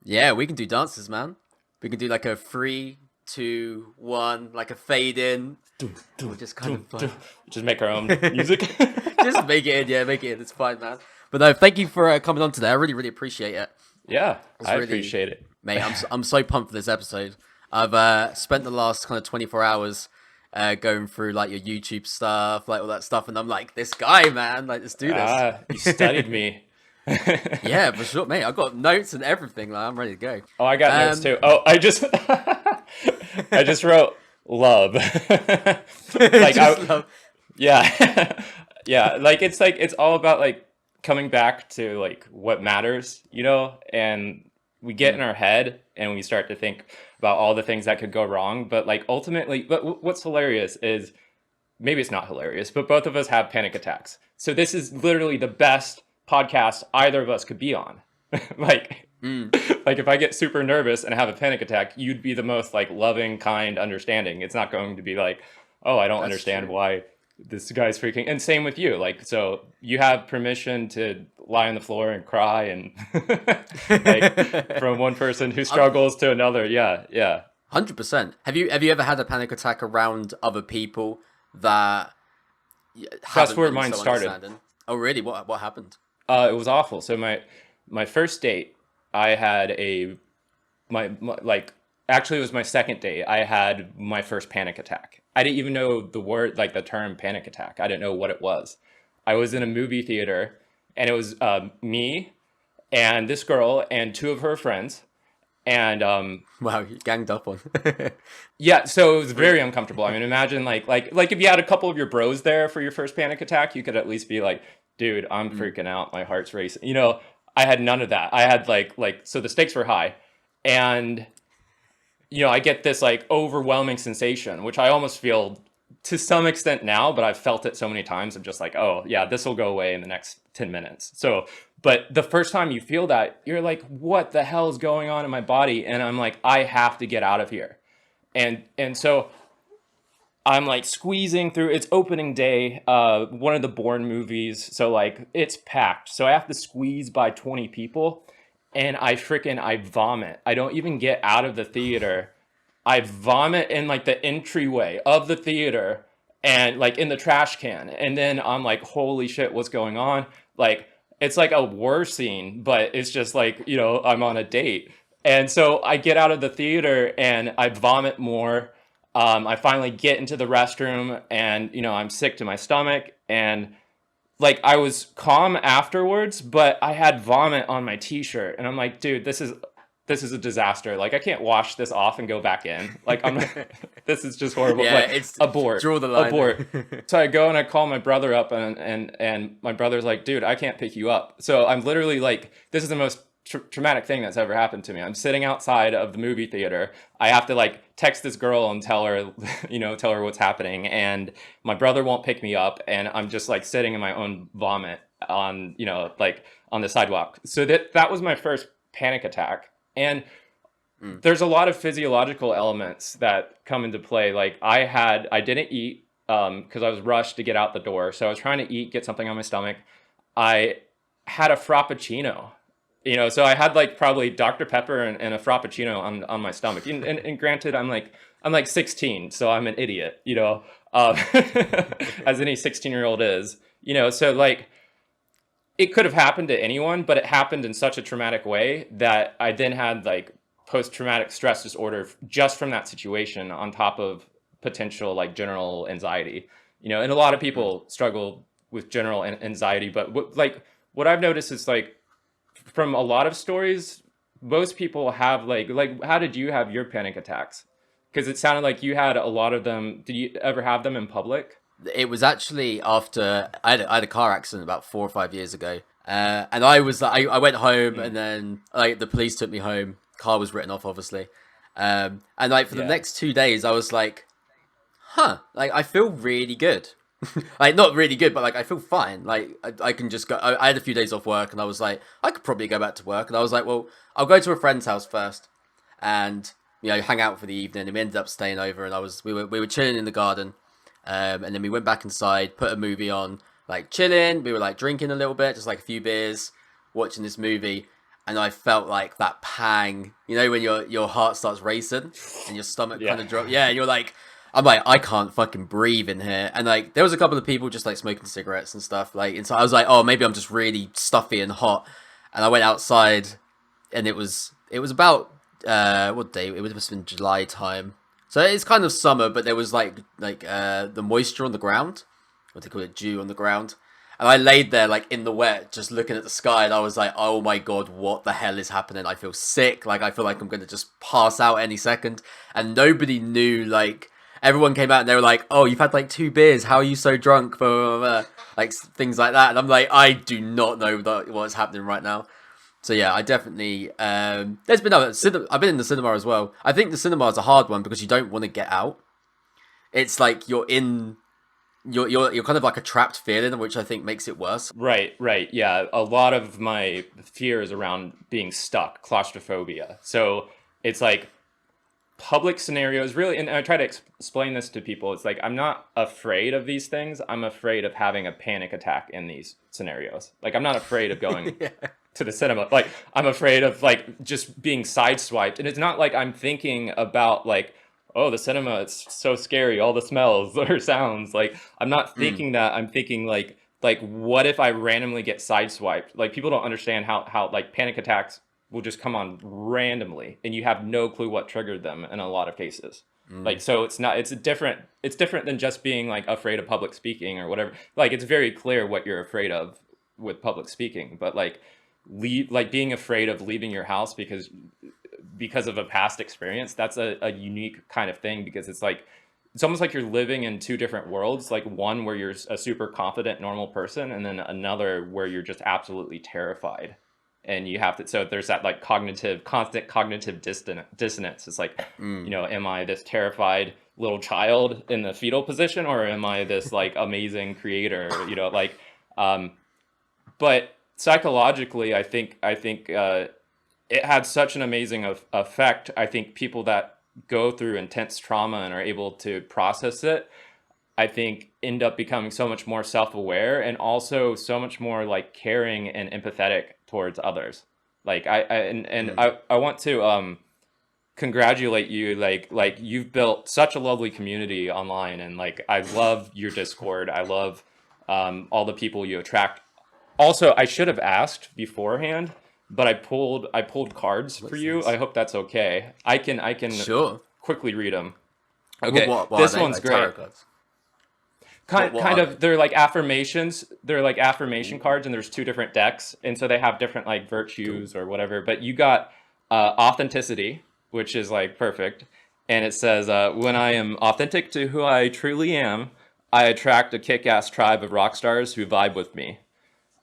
Yeah, we can do dances, man. We can do like a 3, 2, 1, like a fade in. Dun, We'll dun, just kind dun, of dun. Just make our own music. just make it in. Yeah, make it in. It's fine, man. But no, thank you for coming on today. I really, really appreciate it. Yeah, It's I really, appreciate it. mate. I'm so pumped for this episode. I've spent the last kind of 24 hours going through like your YouTube stuff, like all that stuff, and I'm like, this guy, man. Like, let's do this. You studied me. Yeah, for sure, mate. I've got notes and everything. Like, I'm ready to go. Oh, I got notes Um, too. Oh, I just I just wrote love. like just I love. yeah. Yeah, like it's all about like coming back to like what matters, and we get in Mm, our head and we start to think about all the things that could go wrong, but like ultimately, what's hilarious is maybe it's not hilarious, but both of us have panic attacks. So this is literally the best podcast either of us could be on. like mm, like if I get super nervous and have a panic attack, you'd be the most like loving, kind, understanding. It's not going to be like, "Oh, I don't that's understand true. why this guy's freaking." And same with you. Like so you have permission to lie on the floor and cry and like from one person who I'm struggles to another. Yeah, yeah. 100%. Have you ever had a panic attack around other people that That's haven't where been mine so started. understanding? Oh, really? What happened? It was awful. So my first date, I had my like actually it was my second date. I had my first panic attack. I didn't even know the word like the term panic attack. I didn't know what it was. I was in a movie theater, and it was me and this girl and two of her friends, and Wow, you ganged up on. yeah, so it was Really? very uncomfortable. I mean, imagine like if you had a couple of your bros there for your first panic attack, you could at least be like, "Dude, I'm Mm, freaking out. My heart's racing." I had none of that. I had so the stakes were high, and I get this like overwhelming sensation, which I almost feel to some extent now, but I've felt it so many times. I'm just like, oh yeah, this will go away in the next 10 minutes. So, but the first time you feel that, you're like, what the hell is going on in my body? And I'm like, I have to get out of here. And so I'm like squeezing through. It's opening day, one of the Bourne movies, so like it's packed. So I have to squeeze by 20 people, and I vomit. I don't even get out of the theater. I vomit in like the entryway of the theater and like in the trash can. And then I'm like, holy shit, what's going on? Like it's like a war scene, but it's just like, I'm on a date. And so I get out of the theater and I vomit more. I finally get into the restroom and, I'm sick to my stomach. And like I was calm afterwards, but I had vomit on my t-shirt. And I'm like, dude, this is a disaster. Like I can't wash this off and go back in. Like I'm this is just horrible. yeah, Like it's abort. draw the line Abort. there. So I go and I call my brother up, and my brother's like, dude, I can't pick you up. So I'm literally like, this is the most traumatic thing that's ever happened to me. I'm sitting outside of the movie theater. I have to like text this girl and tell her, tell her what's happening. And my brother won't pick me up. And I'm just like sitting in my own vomit on, like on the sidewalk. So that was my first panic attack. And Mm, there's a lot of physiological elements that come into play. Like I didn't eat because I was rushed to get out the door. So I was trying to eat, get something on my stomach. I had a frappuccino, so I had like probably Dr. Pepper and a frappuccino on my stomach. And granted, I'm like 16, so I'm an idiot, as any 16-year-old is, so like it could have happened to anyone, but it happened in such a traumatic way that I then had like post-traumatic stress disorder just from that situation on top of potential like general anxiety. And a lot of mm. people struggle with general anxiety, but what I've noticed is like from a lot of stories, most people have like how did you have your panic attacks? Because it sounded like you had a lot of them. Did you ever have them in public? It was actually after I had a car accident about 4 or 5 years ago, and I was like, I went home, Mm, and then like the police took me home. Car was written off, obviously, and like for the yeah. next 2 days, I was like, huh, like I feel really good. Like not really good, but like I feel fine. Like I can just go. I had a few days off work, and I was like, I could probably go back to work. And I was like, well, I'll go to a friend's house first, and hang out for the evening. And we ended up staying over, and we were chilling in the garden, and then we went back inside, put a movie on, like chilling. We were like drinking a little bit, just like a few beers, watching this movie, and I felt like that pang, you know, when your heart starts racing and your stomach Yeah. kind of drops. Yeah, and you're like, I'm like, I can't fucking breathe in here. And like, there was a couple of people just like smoking cigarettes and stuff. Like, and so I was like, oh, maybe I'm just really stuffy and hot. And I went outside, and it was about what day? It must have been July time. So it's kind of summer, but there was like the moisture on the ground. What do they call it? Dew on the ground. And I laid there like in the wet, just looking at the sky, and I was like, "Oh my god, what the hell is happening? I feel sick. Like I feel like I'm gonna just pass out any second." And nobody knew. Like everyone came out and they were like, "Oh, you've had like 2 beers. How are you so drunk?" Blah, blah, blah. Like things like that. And I'm like, I do not know what's happening right now. So yeah, I definitely. There's been other cinema. I've been in the cinema as well. I think the cinema is a hard one because you don't want to get out. It's like you're in. You're kind of like a trapped feeling, which I think makes it worse. Right, right. Yeah. A lot of my fear is around being stuck, claustrophobia. So it's like public scenarios, really. And I try to explain this to people. It's like, I'm not afraid of these things. I'm afraid of having a panic attack in these scenarios. Like, I'm not afraid of going Yeah. to the cinema. Like, I'm afraid of like just being sideswiped. And it's not like I'm thinking about like, oh, the cinema, it's so scary, all the smells or sounds. Like, I'm not Mm. thinking that. I'm thinking like what if I randomly get sideswiped? Like, people don't understand how like panic attacks will just come on randomly and you have no clue what triggered them in a lot of cases. Like, so it's different than just being like afraid of public speaking or whatever. Like, it's very clear what you're afraid of with public speaking, but like being afraid of leaving your house because of a past experience, that's a unique kind of thing, because it's like it's almost like you're living in two different worlds, like one where you're a super confident normal person, and then another where you're just absolutely terrified, and you have to, so there's that like constant cognitive dissonance. It's like, Mm. am I this terrified little child in the fetal position, or am I this like amazing creator, like but psychologically, I think it had such an amazing effect. I think people that go through intense trauma and are able to process it, I think end up becoming so much more self-aware and also so much more like caring and empathetic towards others. Like Mm. I want to congratulate you. Like you've built such a lovely community online, and like I love your Discord. I love all the people you attract. Also, I should have asked beforehand, but I pulled cards for What's you. I this? hope that's okay. I can Sure. quickly read them. What, Okay, what are this they? one's Like great. tarot cards? What Kind are of, they? they're like affirmations. They're like affirmation Ooh, cards, and there's two different decks, and so they have different like cool. virtues or whatever. But you got authenticity, which is like perfect, and it says, "When I am authentic to who I truly am, I attract a kick-ass tribe of rock stars who vibe with me."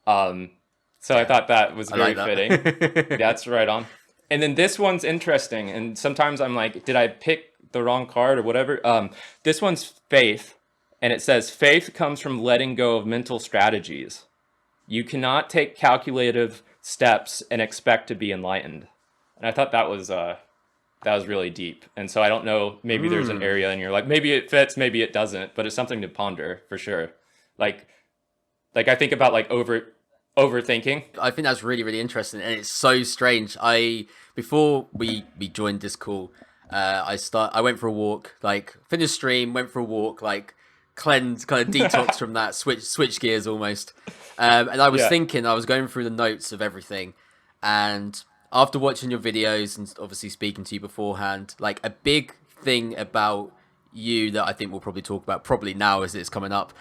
Um, so I Yeah, thought that was I very like fitting. that. That's right on. And then this one's interesting, and sometimes I'm like, did I pick the wrong card or whatever? This one's faith, and it says faith comes from letting go of mental strategies. You cannot take calculative steps and expect to be enlightened. And I thought that was really deep. And so I don't know, maybe there's an Mm. area and you're like, maybe it fits, maybe it doesn't, but it's something to ponder for sure. Like I think about like overthinking. I think that's really really interesting, and it's so strange. I before we joined this call, I went for a walk, like finished stream, went for a walk, like cleanse, kind of detox from that, switch gears almost. And I was Yeah. thinking, I was going through the notes of everything, and after watching your videos and obviously speaking to you beforehand, like a big thing about you that I think we'll probably talk about probably now as it's coming up,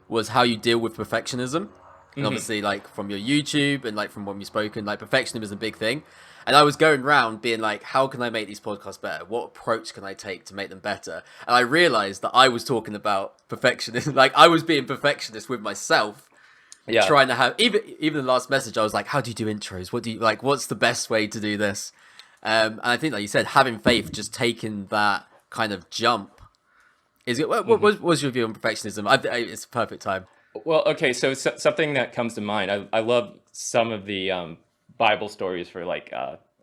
was how you deal with perfectionism. And Hmm. obviously, like from your YouTube and like from when we've spoken, like perfectionism is a big thing. And I was going around being like, how can I make these podcasts better? What approach can I take to make them better? And I realized that I was talking about perfectionism. Like I was being perfectionist with myself, Yeah. trying to have even the last message. I was like, how do you do intros? What do you like? What's the best way to do this? And I think, like you said, having faith, just taking that kind of jump is it. What Hmm. was your view on perfectionism? It's a perfect time. Well, okay, so, something that comes to mind. I love some of the Bible stories for like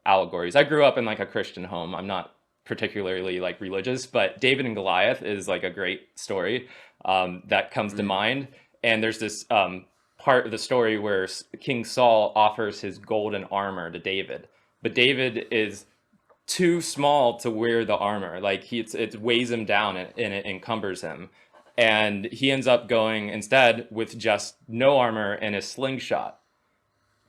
allegories. I grew up in like a Christian home. I'm not particularly like religious, but David and Goliath is like a great story that comes to Mm. mind. And there's this part of the story where King Saul offers his golden armor to David, but David is too small to wear the armor. Like it weighs him down and it encumbers him. And he ends up going instead with just no armor and a slingshot.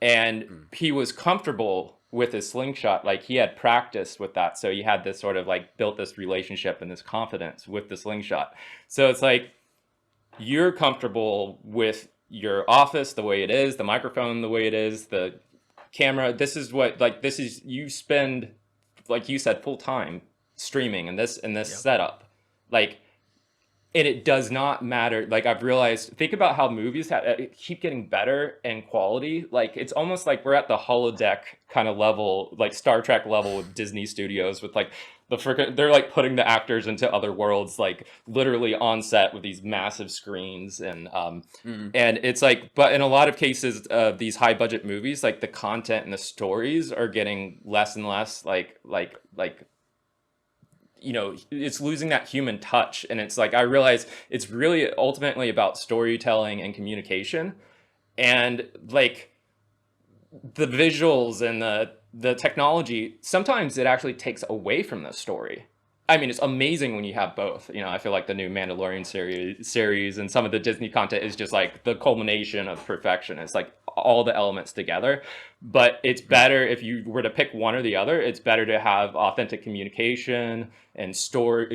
And he was comfortable with his slingshot. Like he had practiced with that. So he had this sort of like built this relationship and this confidence with the slingshot. So it's like you're comfortable with your office the way it is, the microphone the way it is, the camera. This is what, like, this is, you spend, like you said, full time streaming in this setup. Like, and it does not matter. Like, I've realized, think about how movies keep getting better in quality. Like, it's almost like we're at the holodeck kind of level, like Star Trek level with Disney Studios, with like they're like putting the actors into other worlds, like literally on set with these massive screens. And and it's like, but in a lot of cases, these high budget movies, like the content and the stories are getting less and less like you know, it's losing that human touch. And it's like, I realize it's really ultimately about storytelling and communication, and like the visuals and the technology, sometimes it actually takes away from the story. I mean, it's amazing when you have both. You know, I feel like the new Mandalorian series and some of the Disney content is just like the culmination of perfection. It's like all the elements together. But it's better, if you were to pick one or the other, it's better to have authentic communication and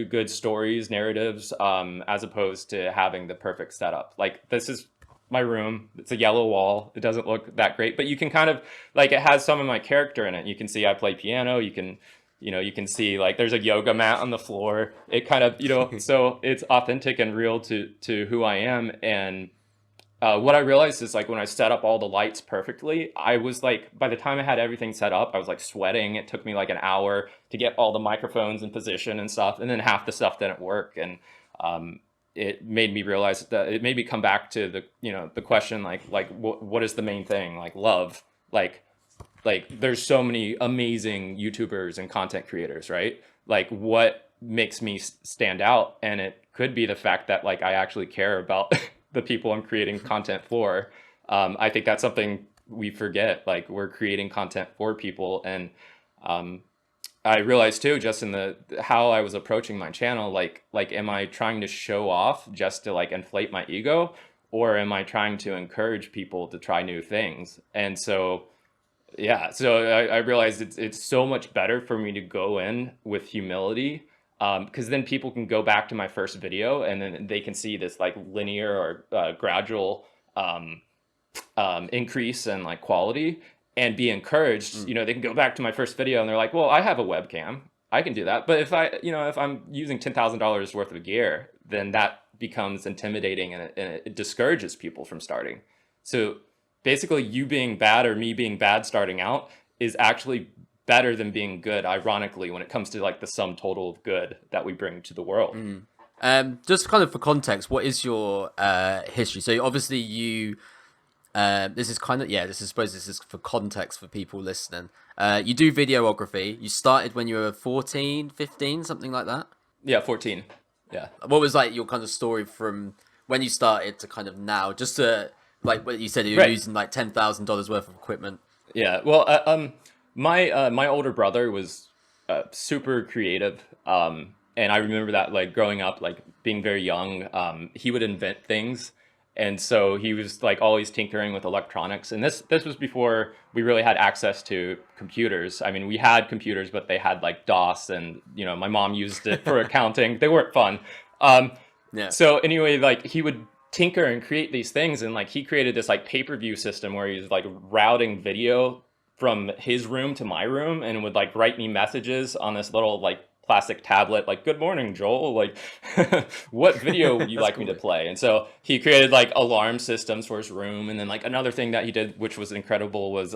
good stories, narratives, as opposed to having the perfect setup. Like, this is my room. It's a yellow wall. It doesn't look that great, but you can kind of, like, it has some of my character in it. You can see I play piano. You can see, like, there's a yoga mat on the floor. It kind of, so it's authentic and real to who I am. And what I realized is, like, when I set up all the lights perfectly, I was like, by the time I had everything set up, I was like sweating. It took me like an hour to get all the microphones in position and stuff. And then half the stuff didn't work. And it made me realize that it made me come back to the question, like what is the main thing? Like, love. Like there's so many amazing YouTubers and content creators, right? Like, what makes me stand out? And it could be the fact that, like, I actually care about the people I'm creating content for. I think that's something we forget. Like, we're creating content for people. And I realized too, just in how I was approaching my channel, like, am I trying to show off just to, like, inflate my ego, or am I trying to encourage people to try new things? And so, yeah, so I realized it's so much better for me to go in with humility, because then people can go back to my first video and then they can see this, like, linear or gradual increase in, like, quality, and be encouraged. They can go back to my first video and they're like, well, I have a webcam, I can do that. But if I'm using $10,000 worth of gear, then that becomes intimidating, and it discourages people from starting. So basically, you being bad or me being bad starting out is actually better than being good, ironically, when it comes to, like, the sum total of good that we bring to the world. Just kind of for context, what is your history? So obviously you, this is for context for people listening. You do videography. You started when you were 14, 15, something like that? Yeah, 14. Yeah. What was, like, your kind of story from when you started to kind of now? Just to, like, what you said, you were using like $10,000 worth of equipment. Yeah. Well, my older brother was super creative. And I remember that, like, growing up, like, being very young, he would invent things. And so he was, like, always tinkering with electronics. And this was before we really had access to computers. I mean, we had computers, but they had, like, DOS, and, my mom used it for accounting. They weren't fun. Yeah. So anyway, like, he would tinker and create these things. And, like, he created this, like, pay-per-view system where he was, like, routing video from his room to my room, and would, like, write me messages on this little, like, plastic tablet, like, good morning, Joel, like, what video would you like me to play? And so he created, like, alarm systems for his room. And then, like, another thing that he did, which was incredible, was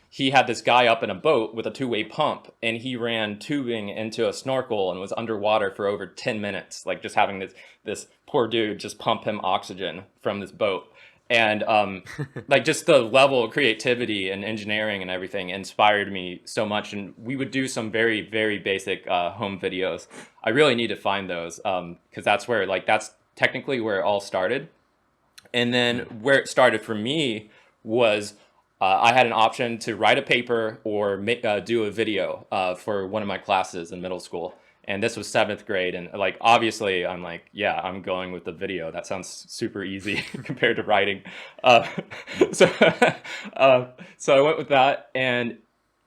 he had this guy up in a boat with a two-way pump, and he ran tubing into a snorkel and was underwater for over 10 minutes, like, just having this poor dude just pump him oxygen from this boat. And like, just the level of creativity and engineering and everything inspired me so much. And we would do some very, very basic home videos. I really need to find those, because that's where, like, that's technically where it all started. And then where it started for me was I had an option to write a paper or do a video for one of my classes in middle school. And this was seventh grade. And like, obviously, I'm like, yeah, I'm going with the video. That sounds super easy compared to writing. Uh, so, so I went with that. And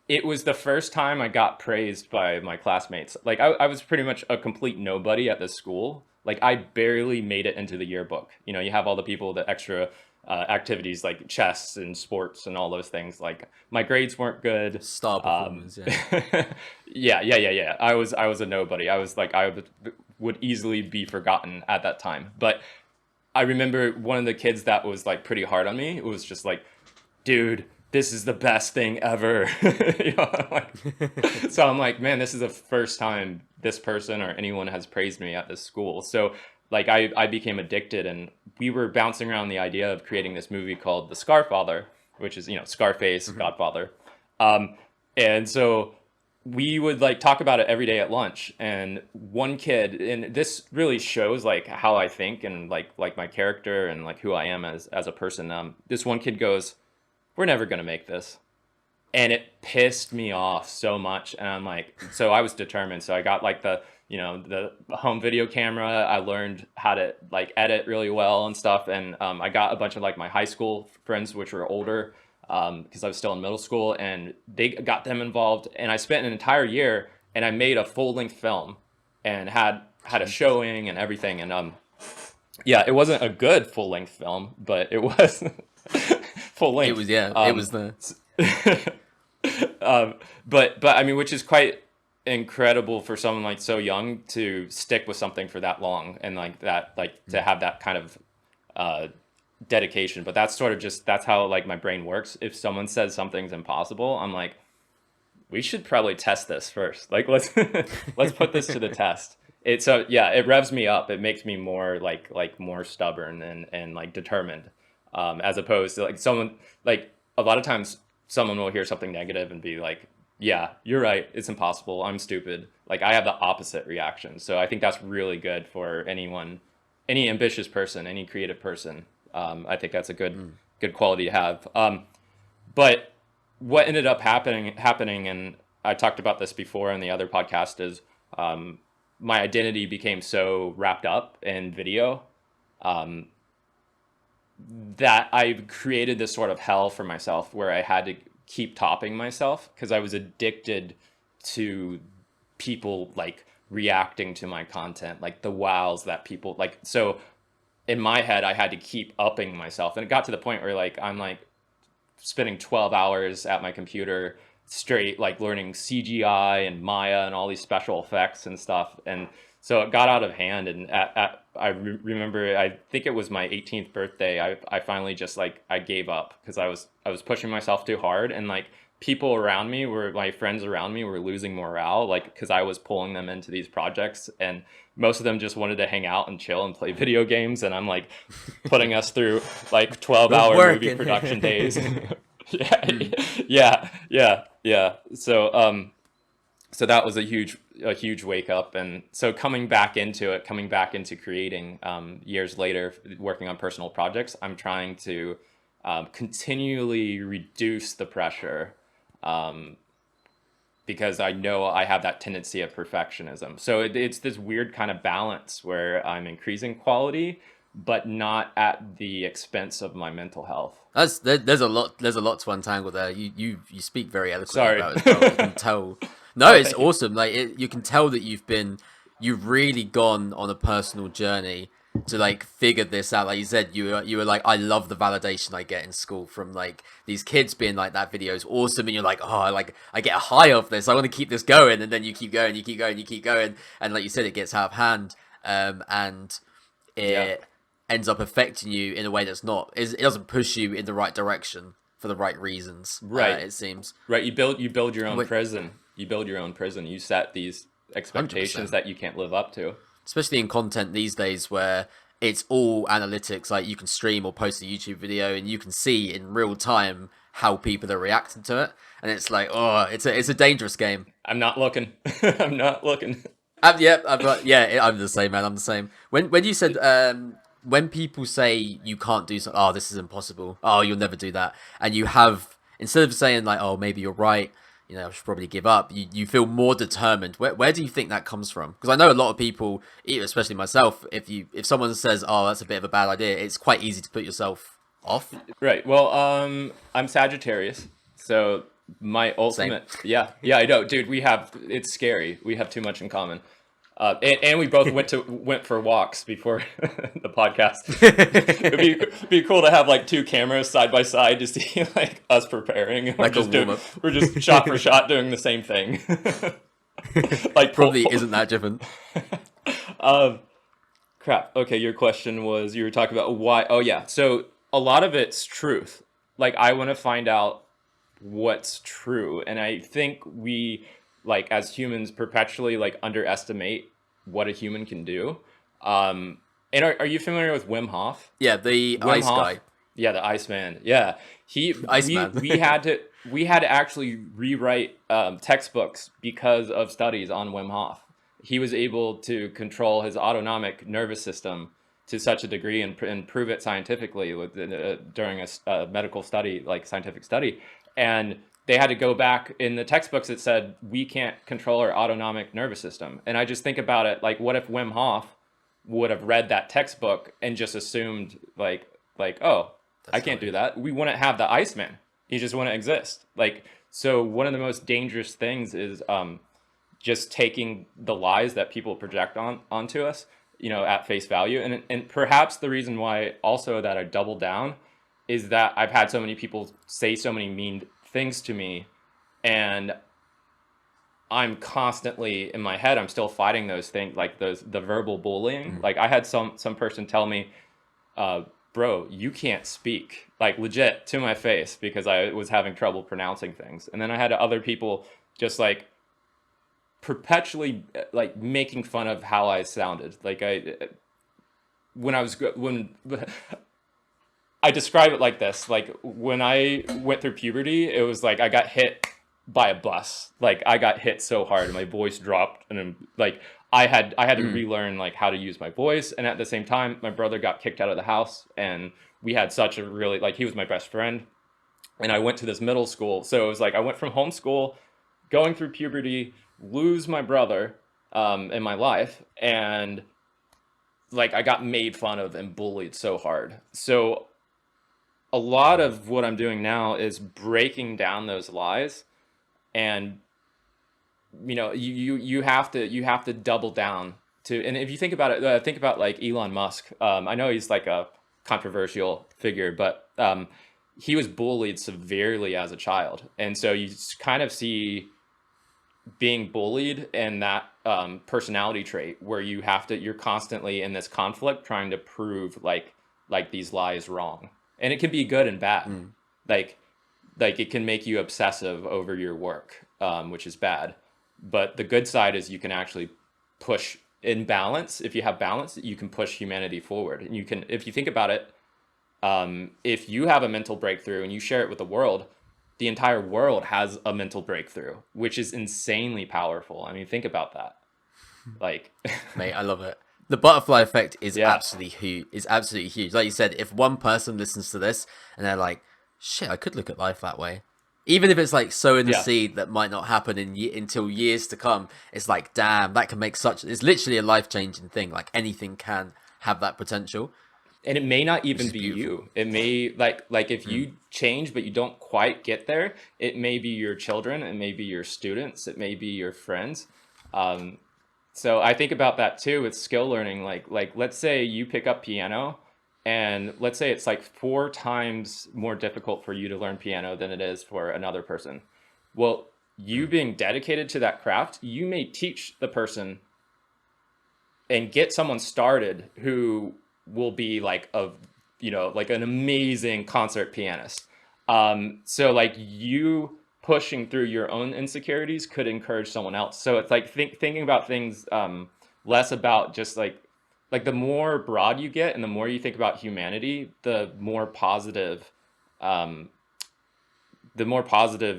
it was the first time I got praised by my classmates. Like I was pretty much a complete nobody at this school. Like I barely made it into the yearbook. You know, you have all the people, the extra activities like chess and sports and all those things. Like my grades weren't good. Star performers, yeah. Yeah. I was a nobody. I was like would easily be forgotten at that time. But I remember one of the kids that was like pretty hard on me. It was just like, dude, this is the best thing ever. You know, so I'm like, man, this is the first time this person or anyone has praised me at this school. So like I became addicted, and we were bouncing around the idea of creating this movie called The Scarfather, which is, you know, Scarface, Godfather. And so we would like talk about it every day at lunch. And one kid, and this really shows like how I think and like my character and like who I am as a person. This one kid goes, "We're never gonna make this." And it pissed me off so much. And I'm like, so I was determined. So I got like the home video camera. I learned how to like edit really well and stuff. And I got a bunch of like my high school friends, which were older, because I was still in middle school, and they got them involved. And I spent an entire year, and I made a full length film and had a showing and everything. And yeah, it wasn't a good full length film, but it was full length. It was, yeah, it was the... but I mean, which is quite incredible for someone like so young to stick with something for that long, and like that, like to have that kind of dedication. But that's sort of just, that's how like my brain works. If someone says something's impossible, I'm like, we should probably test this first. Like let's put this to the test. So yeah, it revs me up. It makes me more like more stubborn and like determined, as opposed to like someone, like a lot of times someone will hear something negative and be like, yeah, you're right, it's impossible, I'm stupid. Like I have the opposite reaction. So I think that's really good for anyone, any ambitious person, any creative person. I think that's a good quality to have. But what ended up happening, and I talked about this before in the other podcast, is my identity became so wrapped up in video, that I created this sort of hell for myself where I had to keep topping myself because I was addicted to people like reacting to my content, like the wows that people like. So in my head, I had to keep upping myself. And it got to the point where like, I'm like spending 12 hours at my computer straight, like learning CGI and Maya and all these special effects and stuff. And so it got out of hand. And remember, I think it was my 18th birthday. I finally just like, I gave up because I was pushing myself too hard. And like my friends around me were losing morale, like, because I was pulling them into these projects, and most of them just wanted to hang out and chill and play video games. And I'm like putting us through like 12-hour movie production days. Yeah. So that was a huge wake up. And so coming back into creating, years later, working on personal projects, I'm trying to continually reduce the pressure, because I know I have that tendency of perfectionism. So it's this weird kind of balance where I'm increasing quality, but not at the expense of my mental health. There's a lot to untangle there. You speak very eloquently about it as well. You can tell. No, it's awesome. Like you can tell that you've really gone on a personal journey to like figure this out. Like you said, you were like, I love the validation I get in school from like these kids being like, that video is awesome, and you're like, oh, like I get a high off this, I want to keep this going. And then you keep going, and like you said, it gets out of hand, and it ends up affecting you in a way that's not, it doesn't push you in the right direction for the right reasons, right? It seems right. You build your own prison. You set these expectations 100%. That you can't live up to. Especially in content these days where it's all analytics. Like you can stream or post a YouTube video and you can see in real time how people are reacting to it. And it's like, oh, it's a dangerous game. I'm not looking. I'm not looking. I'm the same, man. I'm the same. When you said when people say you can't do something, oh, this is impossible, oh, you'll never do that, and you have, instead of saying like, oh, maybe you're right, you know, I should probably give up, you feel more determined. Where do you think that comes from? Because I know a lot of people, especially myself, if someone says, oh, that's a bit of a bad idea, it's quite easy to put yourself off. Right. Well, I'm Sagittarius, so my Same. ultimate, yeah, I know, dude. It's scary. We have too much in common. And we both went for walks before the podcast. It'd be cool to have like two cameras side by side to see like us preparing. Like a warm up. We're just shot for shot doing the same thing. Like Probably isn't that different. Um, Crap. Okay, your question was, you were talking about why. Oh yeah. So a lot of it's truth. Like I want to find out what's true, and I think we, like as humans, perpetually like underestimate what a human can do. And are you familiar with Wim Hof? Yeah, the Wim ice Hof? guy. Yeah, the Iceman. Yeah, Iceman. we had to actually rewrite textbooks because of studies on Wim Hof. He was able to control his autonomic nervous system to such a degree and prove it scientifically during a medical study, like scientific study. And they had to go back in the textbooks. It said we can't control our autonomic nervous system. And I just think about it like, what if Wim Hof would have read that textbook and just assumed like oh, I can't do that. We wouldn't have the Iceman. He just wouldn't exist. Like, so one of the most dangerous things is just taking the lies that people project onto us, you know, at face value. And perhaps the reason why also that I double down is that I've had so many people say so many mean things to me, and I'm constantly in my head, I'm still fighting those things, like the verbal bullying. Like I had some person tell me, bro, you can't speak, like legit to my face, because I was having trouble pronouncing things. And then I had other people just like perpetually like making fun of how I sounded. Like when I describe it like this, like when I went through puberty, it was like I got hit by a bus. Like I got hit so hard and my voice dropped, and like I had to relearn like how to use my voice. And at the same time, my brother got kicked out of the house, and we had such a really, like, he was my best friend. And I went to this middle school. So it was like I went from homeschool, going through puberty, lose my brother in my life, and like I got made fun of and bullied so hard. So a lot of what I'm doing now is breaking down those lies. And you know, you have to double down to. And if you think about it, think about like Elon Musk. I know he's like a controversial figure, but he was bullied severely as a child, and so you kind of see being bullied and that personality trait where you're constantly in this conflict trying to prove like these lies wrong. And it can be good and bad. Like it can make you obsessive over your work, which is bad. But the good side is you can actually push in balance. If you have balance, you can push humanity forward. And you can, if you think about it, if you have a mental breakthrough and you share it with the world, the entire world has a mental breakthrough, which is insanely powerful. I mean, think about that. Like, Mate, I love it. The butterfly effect is Yeah. absolutely huge. Is absolutely huge. Like you said, if one person listens to this and they're like, "Shit, I could look at life that way," even if it's like sowing the Yeah. seed that might not happen until years to come, it's like, damn, that can make such. It's literally a life changing thing. Like anything can have that potential. And it may not even is be beautiful. you. It may like if you change but you don't quite get there, it may be your children, it may be your students, it may be your friends. So I think about that too with skill learning. Like let's say you pick up piano, and let's say it's like 4 times more difficult for you to learn piano than it is for another person. Well, you being dedicated to that craft, you may teach the person and get someone started who will be like like an amazing concert pianist. So like you pushing through your own insecurities could encourage someone else. So it's like thinking about things less about just like the more broad you get and the more you think about humanity, the more positive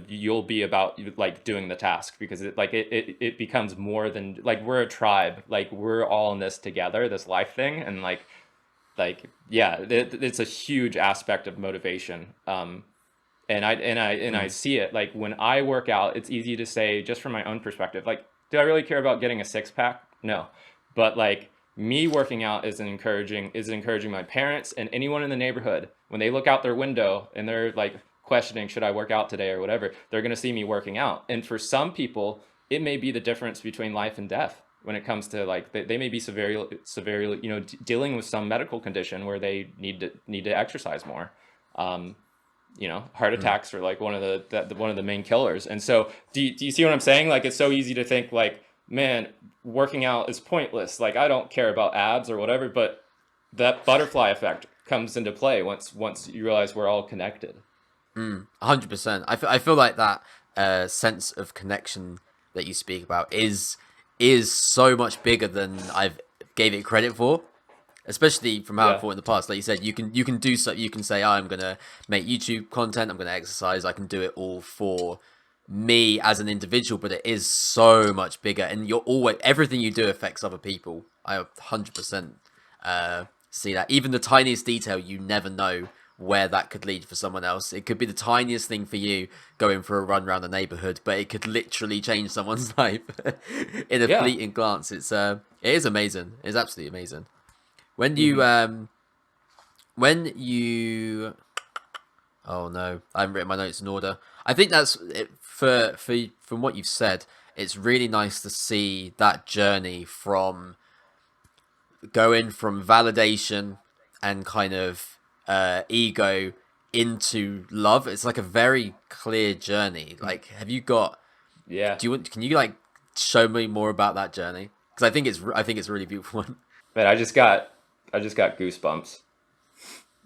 you'll be about like doing the task, because it becomes more than like we're a tribe, like we're all in this together, this life thing. And like Like, yeah, it's a huge aspect of motivation. And I Mm. see it like when I work out, it's easy to say just from my own perspective, like, do I really care about getting a six pack? No. But like me working out is encouraging my parents and anyone in the neighborhood when they look out their window and they're like questioning, should I work out today or whatever, they're going to see me working out. And for some people, it may be the difference between life and death when it comes to like they may be severely dealing with some medical condition where they need to exercise more. um, Heart Mm. attacks are like one of the main killers. And so, do you see what I'm saying? Like, it's so easy to think like, man, working out is pointless. Like, I don't care about abs or whatever. But that butterfly effect comes into play once you realize we're all connected. 100%. I feel like that sense of connection that you speak about is so much bigger than I've gave it credit for. Especially from how I've Yeah, thought in the past, like you said, you can do so. You can say, oh, I'm gonna make YouTube content. I'm gonna exercise. I can do it all for me as an individual, but it is so much bigger, and you're always everything you do affects other people. I 100% see that. Even the tiniest detail, you never know where that could lead for someone else. It could be the tiniest thing for you going for a run around the neighborhood, but it could literally change someone's life in a yeah. fleeting glance. It is amazing. It's absolutely amazing. When you Hmm. when you oh no, I haven't written my notes in order. I think that's it for from what you've said. It's really nice to see that journey from going from validation and kind of ego into love. It's like a very clear journey. Like, have you got? Yeah, Do you want? Can you like show me more about that journey? Because I think it's a really beautiful one. man, I just got goosebumps.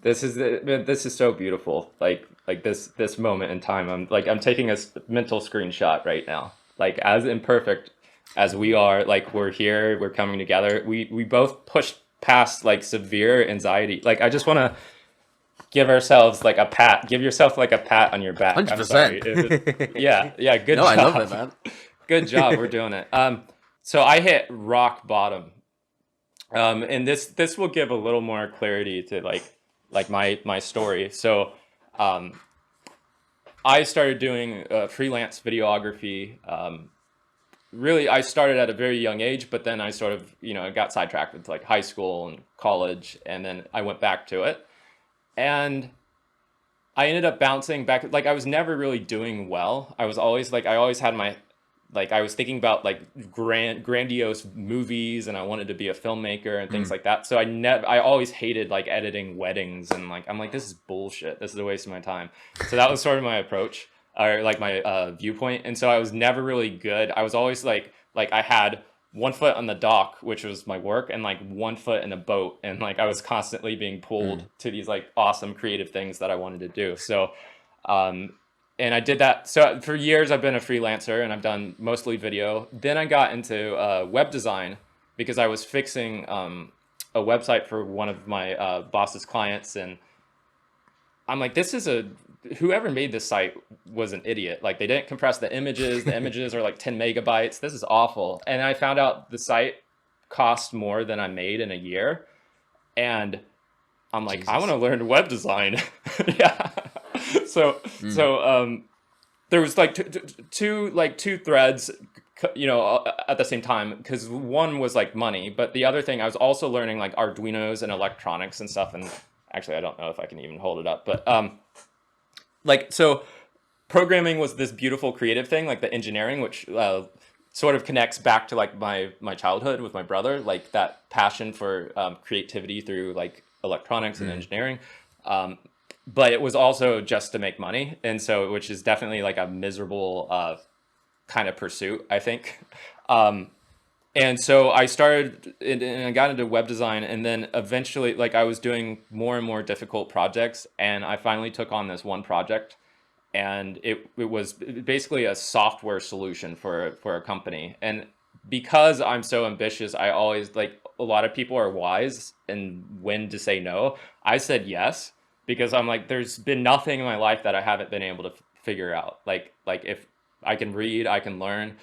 This is so beautiful. Like this moment in time. I'm taking a mental screenshot right now. Like, as imperfect as we are, like, we're here, we're coming together. We both pushed past like severe anxiety. Like, I just want to give ourselves like a pat. Give yourself like a pat on your back. Hundred I'm sorry. percent. Yeah, yeah, good No, I love job. it, man. Good job. We're doing it. So I hit rock bottom. And this will give a little more clarity to like my story. So, um, I started doing freelance videography. Really, I started at a very young age, but then I sort of got sidetracked with like high school and college, and then I went back to it, and I ended up bouncing back. Like, I was never really doing well. I always had my, like, I was thinking about like grandiose movies, and I wanted to be a filmmaker and things Mm. like that. So I always hated like editing weddings, and like I'm like, this is bullshit. This is a waste of my time. So that was sort of my approach, or like my viewpoint. And so I was never really good. I was always like I had one foot on the dock, which was my work, and like one foot in a boat, and like I was constantly being pulled Mm. to these like awesome creative things that I wanted to do. So, um, and I did that. So for years, I've been a freelancer, and I've done mostly video. Then I got into web design because I was fixing a website for one of my boss's clients, and I'm like, whoever made this site was an idiot. Like, they didn't compress the images. The images are like 10 megabytes. This is awful. And I found out the site cost more than I made in a year. And I'm like, I want Jesus. to learn web design. Yeah. So, Mm. so, there was like two threads, at the same time, because one was like money, but the other thing, I was also learning like Arduinos and electronics and stuff. And actually, I don't know if I can even hold it up, but like, so programming was this beautiful creative thing, like the engineering, which sort of connects back to like my childhood with my brother, like that passion for creativity through like electronics and Mm. engineering. Um, but it was also just to make money, and so, which is definitely like a miserable kind of pursuit, I think. Um, and so I started and I got into web design, and then eventually, like, I was doing more and more difficult projects, and I finally took on this one project, and it was basically a software solution for a company. And because I'm so ambitious, I always, like, a lot of people are wise and when to say no. I said yes because I'm like, there's been nothing in my life that I haven't been able to figure out. Like if I can read, I can learn.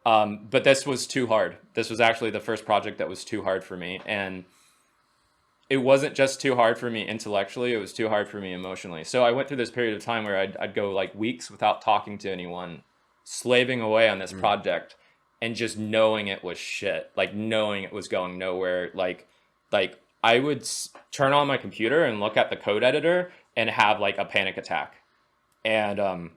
But this was too hard. This was actually the first project that was too hard for me, and it wasn't just too hard for me intellectually, it was too hard for me emotionally. So I went through this period of time where I'd go like weeks without talking to anyone, slaving away on this project and just knowing it was shit, like knowing it was going nowhere. Like I would turn on my computer and look at the code editor and have like a panic attack. And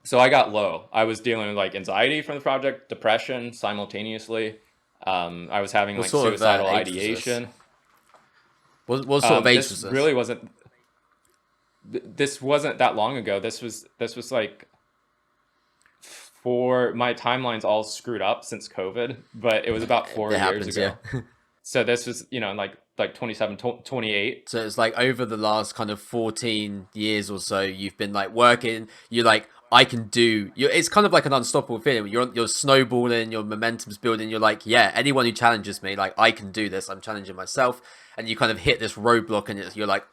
so I got low. I was dealing with like anxiety from the project, depression simultaneously. I was having What like sort of suicidal age was this? ideation. What sort of age This was this? really wasn't. This wasn't that long ago. This was like, for my timeline's all screwed up since COVID, but it was about four It years happens, yeah. ago. So this was, like 27, 28. So it's like over the last kind of 14 years or so, you've been like working. You're like, I can do. It's kind of like an unstoppable feeling. You're snowballing. Your momentum's building. You're like, yeah, anyone who challenges me, like I can do this. I'm challenging myself, and you kind of hit this roadblock, and you're like,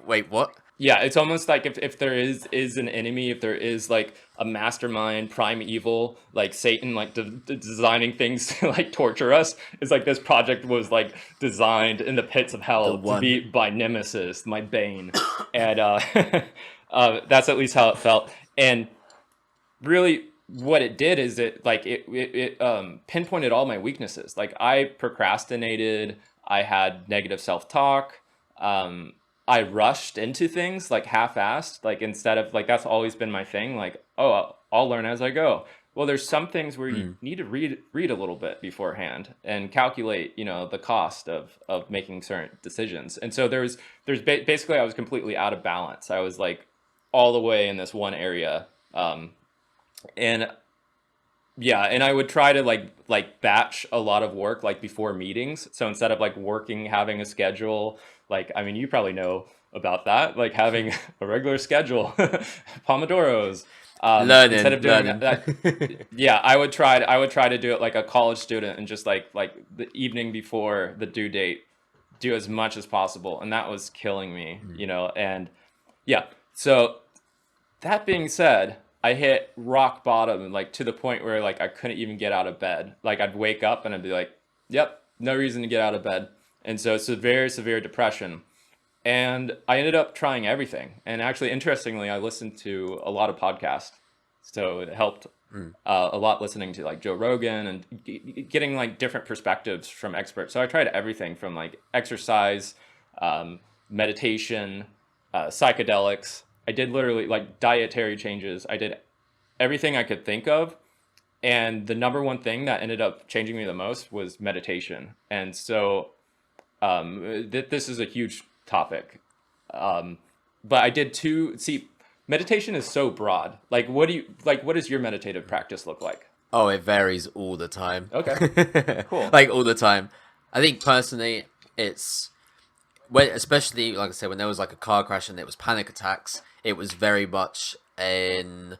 wait, what? Yeah, it's almost like if there is an enemy, if there is like a mastermind, prime evil, like Satan, like designing things to like torture us, it's like this project was like designed in the pits of The hell to be one. by Nemesis, my bane, and that's at least how it felt. And really, what it did is it pinpointed all my weaknesses. Like I procrastinated, I had negative self-talk. Um, I rushed into things like half-assed, like instead of like that's always been my thing. Like, oh, I'll learn as I go. Well, there's some things where you Mm. need to read a little bit beforehand and calculate, the cost of making certain decisions. And so basically I was completely out of balance. I was like all the way in this one area, and yeah, and I would try to like batch a lot of work like before meetings. So instead of like working, having a schedule, like I mean, you probably know about that, like having a regular schedule, Pomodoros. Instead Learning, of doing learning. yeah, I would try to do it like a college student and just like the evening before the due date, do as much as possible, and that was killing me, and yeah. So that being said, I hit rock bottom, like to the point where like I couldn't even get out of bed. Like I'd wake up and I'd be like, "Yep, no reason to get out of bed." And so severe, severe depression. And I ended up trying everything. And actually, interestingly, I listened to a lot of podcasts, so it helped a lot listening to like Joe Rogan and getting like different perspectives from experts. So I tried everything from like exercise, meditation, psychedelics. I did literally like dietary changes. I did everything I could think of. And the number one thing that ended up changing me the most was meditation. And so this is a huge topic. Um, but I did two. See, meditation is so broad. Like, what does your meditative practice look like? Oh, it varies all the time. Okay, cool. Like all the time. I think personally, it's when, especially like I said, when there was like a car crash and it was panic attacks. It was very much like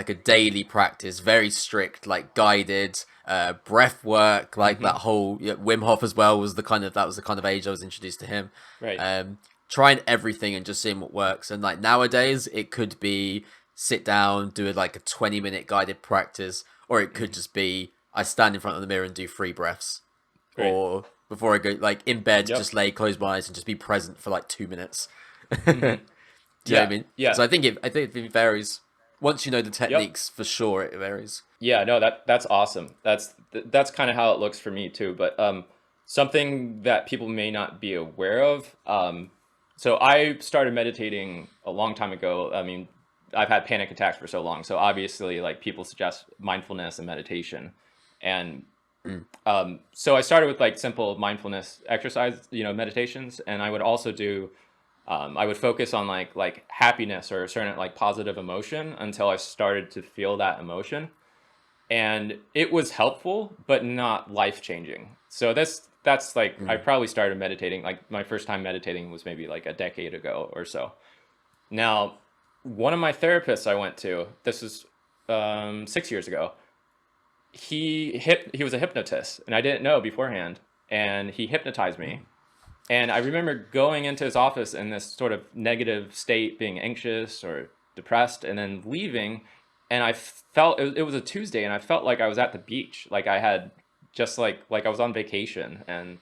a daily practice, very strict, like guided breath work, like that whole Wim Hof as well was that was the kind of age I was introduced to him. Right. Trying everything and just seeing what works. And like nowadays, it could be sit down, do like a 20-minute guided practice, or it could just be I stand in front of the mirror and do 3 breaths, Great. or before I go like in bed, Yep. just close my eyes and just be present for like 2 minutes. Hmm. Do you know what Yeah. I mean? Yeah. So I think it varies. Once you know the Yep. techniques, for sure, it varies. Yeah, no, that's awesome. That's kind of how it looks for me too. But something that people may not be aware of. So I started meditating a long time ago. I mean, I've had panic attacks for so long. So obviously, like people suggest mindfulness and meditation, and Mm. so I started with like simple mindfulness exercise, meditations, and I would also do I would focus on like happiness or a certain like positive emotion until I started to feel that emotion, and it was helpful but not life changing. So that's like I Mm. probably started meditating, like my first time meditating was maybe like a decade ago or so. Now, one of my therapists I went to, this is 6 years ago. He was a hypnotist, and I didn't know beforehand, and he hypnotized me. And I remember going into his office in this sort of negative state, being anxious or depressed, and then leaving. And I felt it was a Tuesday, and I felt like I was at the beach, like I had just like I was on vacation, and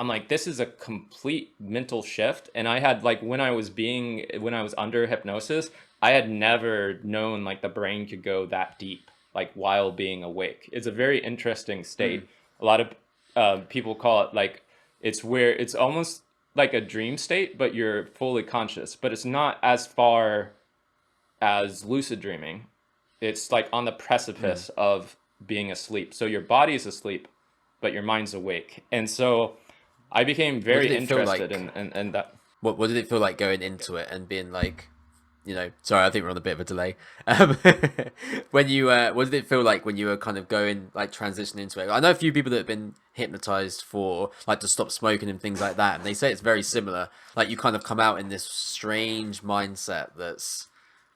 I'm like, this is a complete mental shift. And I had like, when I was under hypnosis, I had never known like the brain could go that deep, like while being awake. It's a very interesting Mm. state. A lot of people call it like, it's where it's almost like a dream state, but you're fully conscious, but it's not as far as lucid dreaming. It's like on the Mm. precipice of being asleep. So your body is asleep, but your mind's awake. And so I became What very did it feel interested like? in that. What did it feel like going into it and being like, sorry, I think we're on a bit of a delay. Um, when you, what did it feel like when you were kind of going like transitioning into it? I know a few people that have been hypnotized for like to stop smoking and things like that, and they say it's very similar. Like you kind of come out in this strange mindset that's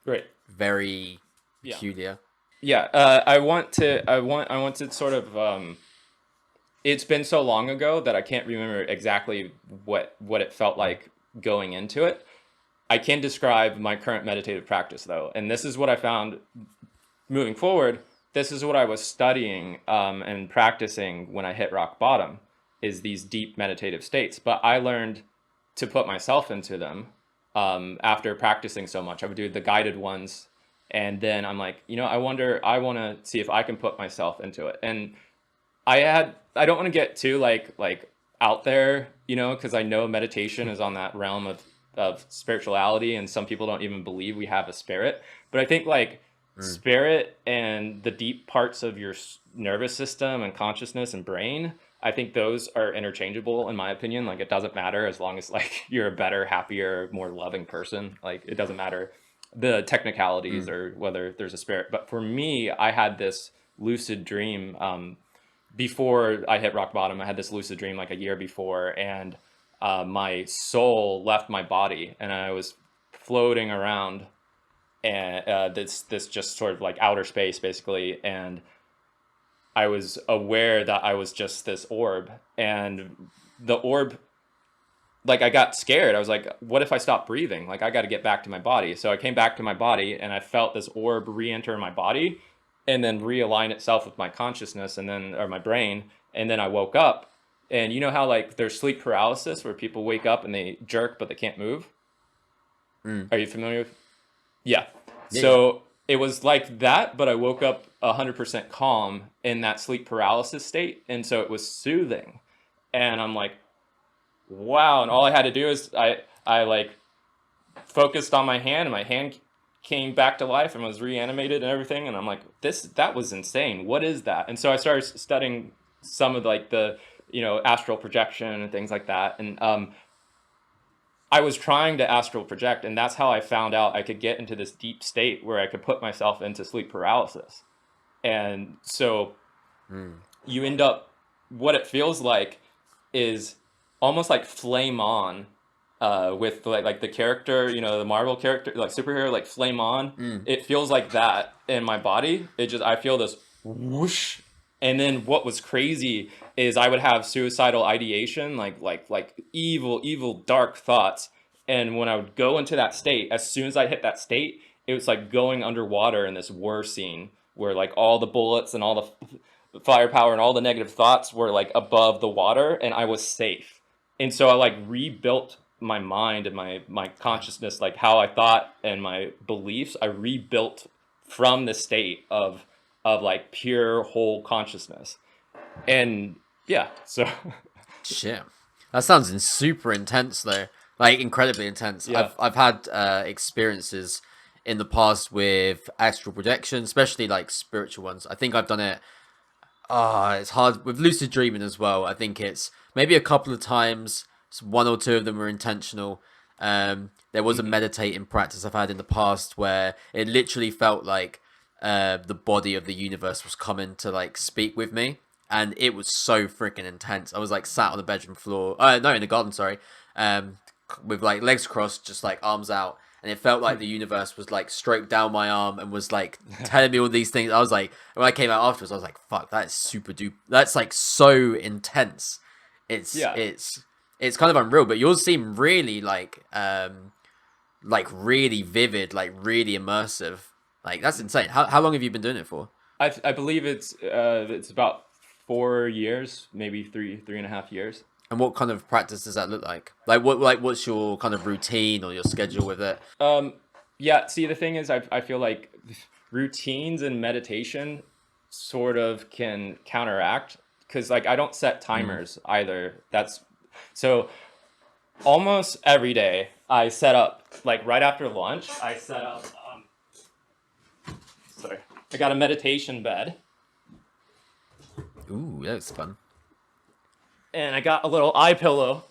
Right. very Yeah. peculiar. Yeah. I want to sort of, it's been so long ago that I can't remember exactly what it felt Mm. like going into it. I can describe my current meditative practice though. And this is what I found moving forward. This is what I was studying and practicing when I hit rock bottom, is these deep meditative states. But I learned to put myself into them after practicing so much. I would do the guided ones, and then I'm like, I want to see if I can put myself into it. And I don't want to get too like out there, because I know meditation is on that realm of spirituality, and some people don't even believe we have a spirit. But I think like Mm. spirit and the deep parts of your nervous system and consciousness and brain, I think those are interchangeable in my opinion. Like it doesn't matter as long as like you're a better, happier, more loving person. Like it doesn't matter the technicalities Mm. or whether there's a spirit. But for me, I had this lucid dream before I hit rock bottom. I had this lucid dream like a year before, and my soul left my body, and I was floating around, and this just sort of like outer space basically, and I was aware that I was just this orb, and the orb, like I got scared. I was like, what if I stop breathing? Like I got to get back to my body. So I came back to my body, and I felt this orb re-enter my body and then realign itself with my consciousness or my brain. And then I woke up, and you know how like there's sleep paralysis where people wake up and they jerk but they can't move? Mm. Are you familiar with? Yeah. Yeah, yeah. So it was like that, but I woke up 100% calm in that sleep paralysis state. And so it was soothing. And I'm like, wow. And all I had to do is I like focused on my hand, and my hand came back to life and was reanimated and everything. And I'm like, that was insane. What is that? And so I started studying some of like the, astral projection and things like that. And I was trying to astral project, and that's how I found out I could get into this deep state where I could put myself into sleep paralysis. And so Mm. you end up, what it feels like is almost like Flame On, with like the character, the Marvel character, like superhero, like Flame On. Mm. It feels like that in my body. I feel this whoosh. And then what was crazy is I would have suicidal ideation, like evil dark thoughts. And when I would go into that state, as soon as I hit that state, it was like going underwater in this war scene where like all the bullets and all the firepower and all the negative thoughts were like above the water, and I was safe. And so I like rebuilt my mind and my consciousness, like how I thought and my beliefs. I rebuilt from the state of like pure whole consciousness. And yeah, so Shit, that sounds super intense though. Like incredibly intense. yeah. I've had experiences in the past with astral projection, especially like spiritual ones. I think I've done it. It's hard with lucid dreaming as well. I think it's maybe a couple of times. One or two of them were intentional. There was a Hmm. meditating practice I've had in the past where it literally felt like the body of the universe was coming to like speak with me, and it was so freaking intense. I was like sat on the bedroom floor, no, in the garden, sorry, um, with like legs crossed, just like arms out, and it felt like the universe was like stroked down my arm and was like telling me all these things. I was like, when I came out afterwards, I was like, fuck, that is super duper. That's like so intense. It's Yeah. it's it's kind of unreal. But yours seem really like really vivid, like really immersive. Like that's insane. How long have you been doing it for? I believe it's about 4 years, maybe three and a half years. And what kind of practice does that look like? What's your kind of routine or your schedule with it? Yeah, see, the thing is, I feel like routines and meditation sort of can counteract, because like I don't set timers either. That's so almost every day I set up, like right after lunch, I set up, sorry, I got a meditation bed, Ooh, that's fun. and I got a little eye pillow,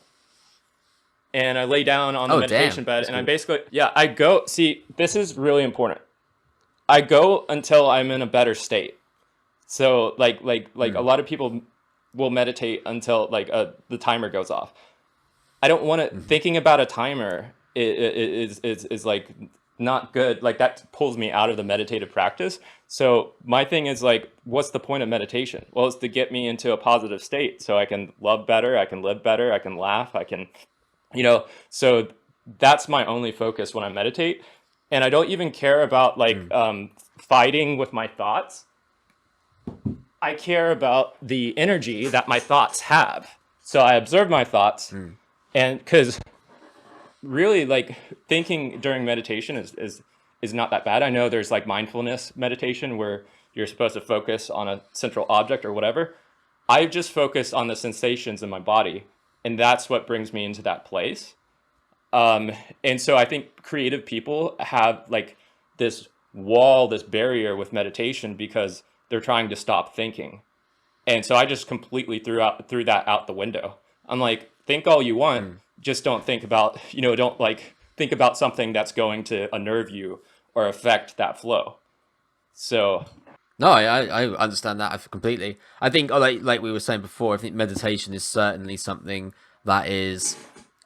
and I lay down on the Oh, damn, meditation bed, that's and I cool. basically, yeah, I go, see, this is really important. I go until I'm in a better state. So like a lot of people will meditate until like the timer goes off. I don't want to, thinking about a timer is like not good. Like that pulls me out of the meditative practice. So my thing is like, what's the point of meditation? Well, it's to get me into a positive state so I can love better, I can live better, I can laugh, I can, so that's my only focus when I meditate. And I don't even care about like fighting with my thoughts. I care about the energy that my thoughts have. So I observe my thoughts, and because really like thinking during meditation is not that bad. I know there's like mindfulness meditation where you're supposed to focus on a central object or whatever. I just focus on the sensations in my body, and that's what brings me into that place. And so I think creative people have like this wall, this barrier with meditation because they're trying to stop thinking. And so I just completely threw that out the window. I'm like, think all you want, just don't think about, don't like think about something that's going to unnerve you or affect that flow. So No, I understand that completely. I think, like we were saying before, I think meditation is certainly something that is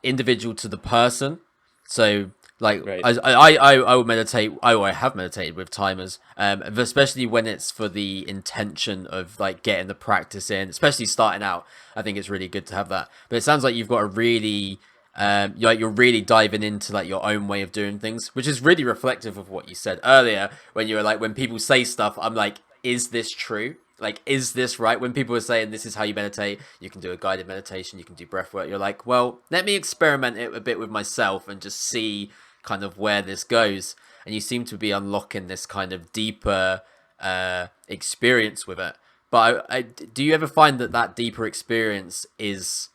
individual to the person. So, like, right. I will meditate. I have meditated with timers, especially when it's for the intention of like getting the practice in, especially starting out. I think it's really good to have that. But it sounds like you've got a really you're really diving into like your own way of doing things, which is really reflective of what you said earlier when you were like, when people say stuff, I'm like, is this true? Like, is this right? When people are saying this is how you meditate, you can do a guided meditation, you can do breath work, you're like, well, let me experiment it a bit with myself and just see kind of where this goes. And you seem to be unlocking this kind of deeper experience with it. But do you ever find that deeper experience is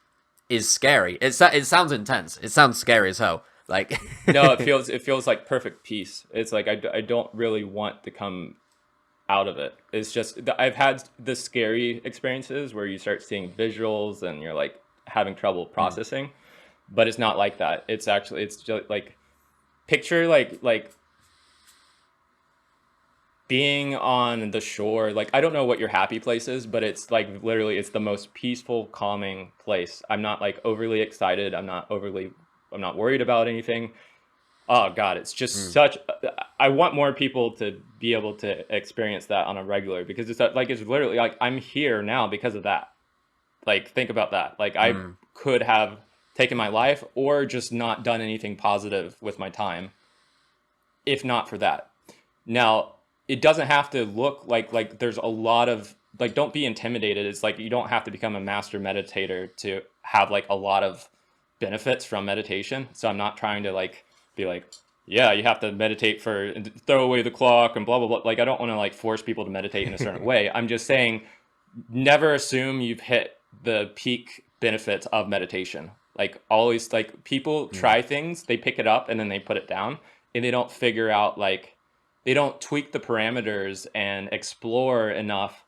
scary? It sounds intense. It sounds scary as hell. Like, No, it feels like perfect peace. It's like I don't really want to come out of it. It's just I've had the scary experiences where you start seeing visuals and you're like having trouble processing, but it's not like that. It's just like picture like being on the shore. Like I don't know what your happy place is, but it's like literally it's the most peaceful, calming place. I'm not like overly excited. I'm not worried about anything. Oh God, it's just such. I want more people to be able to experience that on a regular, because it's like it's literally like I'm here now because of that. Like think about that. Like I could have taken my life or just not done anything positive with my time if not for that. Now, it doesn't have to look like there's a lot of like don't be intimidated. It's like you don't have to become a master meditator to have like a lot of benefits from meditation. So I'm not trying to like be like, yeah, you have to meditate for and throw away the clock and blah blah blah. Like I don't want to like force people to meditate in a certain way. I'm just saying never assume you've hit the peak benefits of meditation. Like always like people try things, they pick it up and then they put it down and they don't figure out like they don't tweak the parameters and explore enough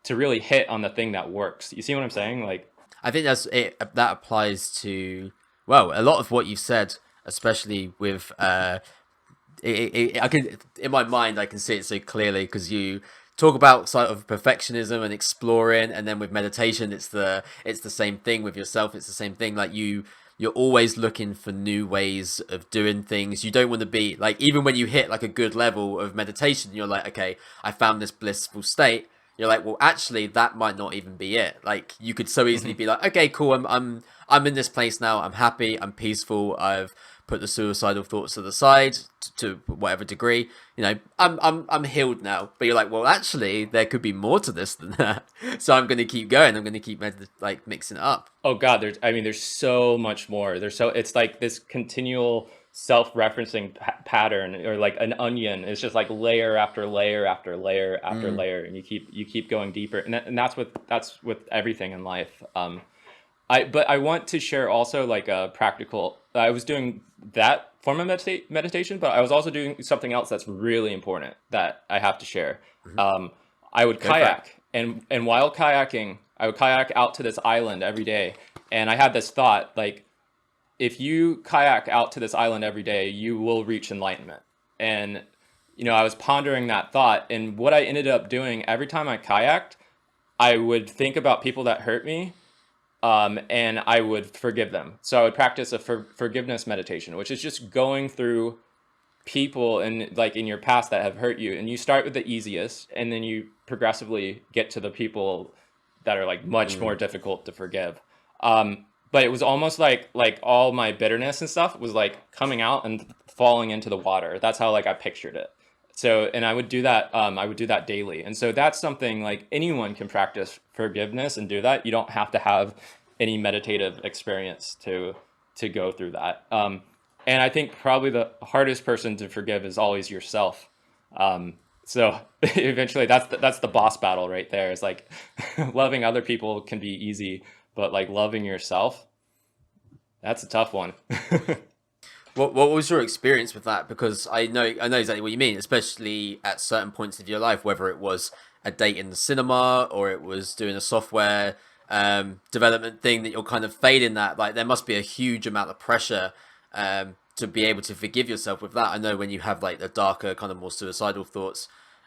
to really hit on the thing that works. You see what I'm saying? Like I think that's it. That applies to, well, a lot of what you've said, especially with I can, in my mind I can see it so clearly because you talk about sort of perfectionism and exploring, and then with meditation it's the same thing with yourself. It's the same thing. Like you're always looking for new ways of doing things. You don't want to be like, even when you hit like a good level of meditation, you're like, okay, I found this blissful state. You're like, well, actually, that might not even be it. Like, you could so easily be like, okay, cool, I'm in this place now. I'm happy. I'm peaceful. I've put the suicidal thoughts to the side to whatever degree. You know, I'm healed now. But you're like, well, actually, there could be more to this than that. So I'm going to keep going. I'm going to keep like mixing it up. Oh God, there's so much more. It's like this continual self-referencing pattern, or like an onion. It's just like layer after layer after layer after layer, and you keep going deeper. And that's with everything in life. But I want to share also like a practical. I was doing that form of meditation, but I was also doing something else that's really important that I have to share. I would kayak, and while kayaking, I would kayak out to this island every day, and I had this thought like, if you kayak out to this island every day, you will reach enlightenment. And I was pondering that thought, and what I ended up doing every time I kayaked, I would think about people that hurt me, and I would forgive them. So I would practice a forgiveness meditation, which is just going through people in your past that have hurt you, and you start with the easiest, and then you progressively get to the people that are like much more difficult to forgive. But it was almost like all my bitterness and stuff was like coming out and falling into the water. That's how like I pictured it. So, and I would do that. I would do that daily, and so that's something like anyone can practice forgiveness and do that. You don't have to have any meditative experience to go through that. And I think probably the hardest person to forgive is always yourself. So eventually, that's the boss battle right there. It's like loving other people can be easy, but like loving yourself, that's a tough one. What was your experience with that? Because I know exactly what you mean, especially at certain points of your life, whether it was a date in the cinema or it was doing a software development thing that you're kind of failing that. Like there must be a huge amount of pressure to be able to forgive yourself with that. I know when you have like the darker, kind of more suicidal thoughts,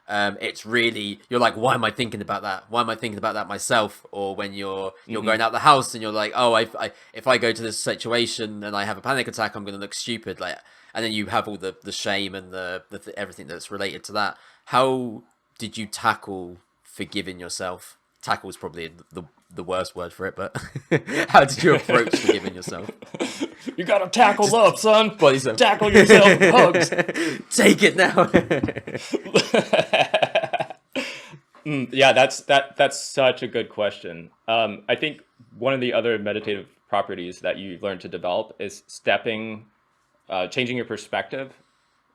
it's really, you're like, why am I thinking about that? Why am I thinking about that myself? Or when you're going out the house and you're like, oh, if I go to this situation and I have a panic attack, I'm going to look stupid. Like, and then you have all the shame and the everything that's related to that. How did you tackle forgiving yourself? Tackle is probably the worst word for it, but how did you approach forgiving yourself? You gotta tackle love, son. Body slam. Tackle yourself with hugs. Take it now. Yeah, that's such a good question. I think one of the other meditative properties that you learn to develop is changing your perspective,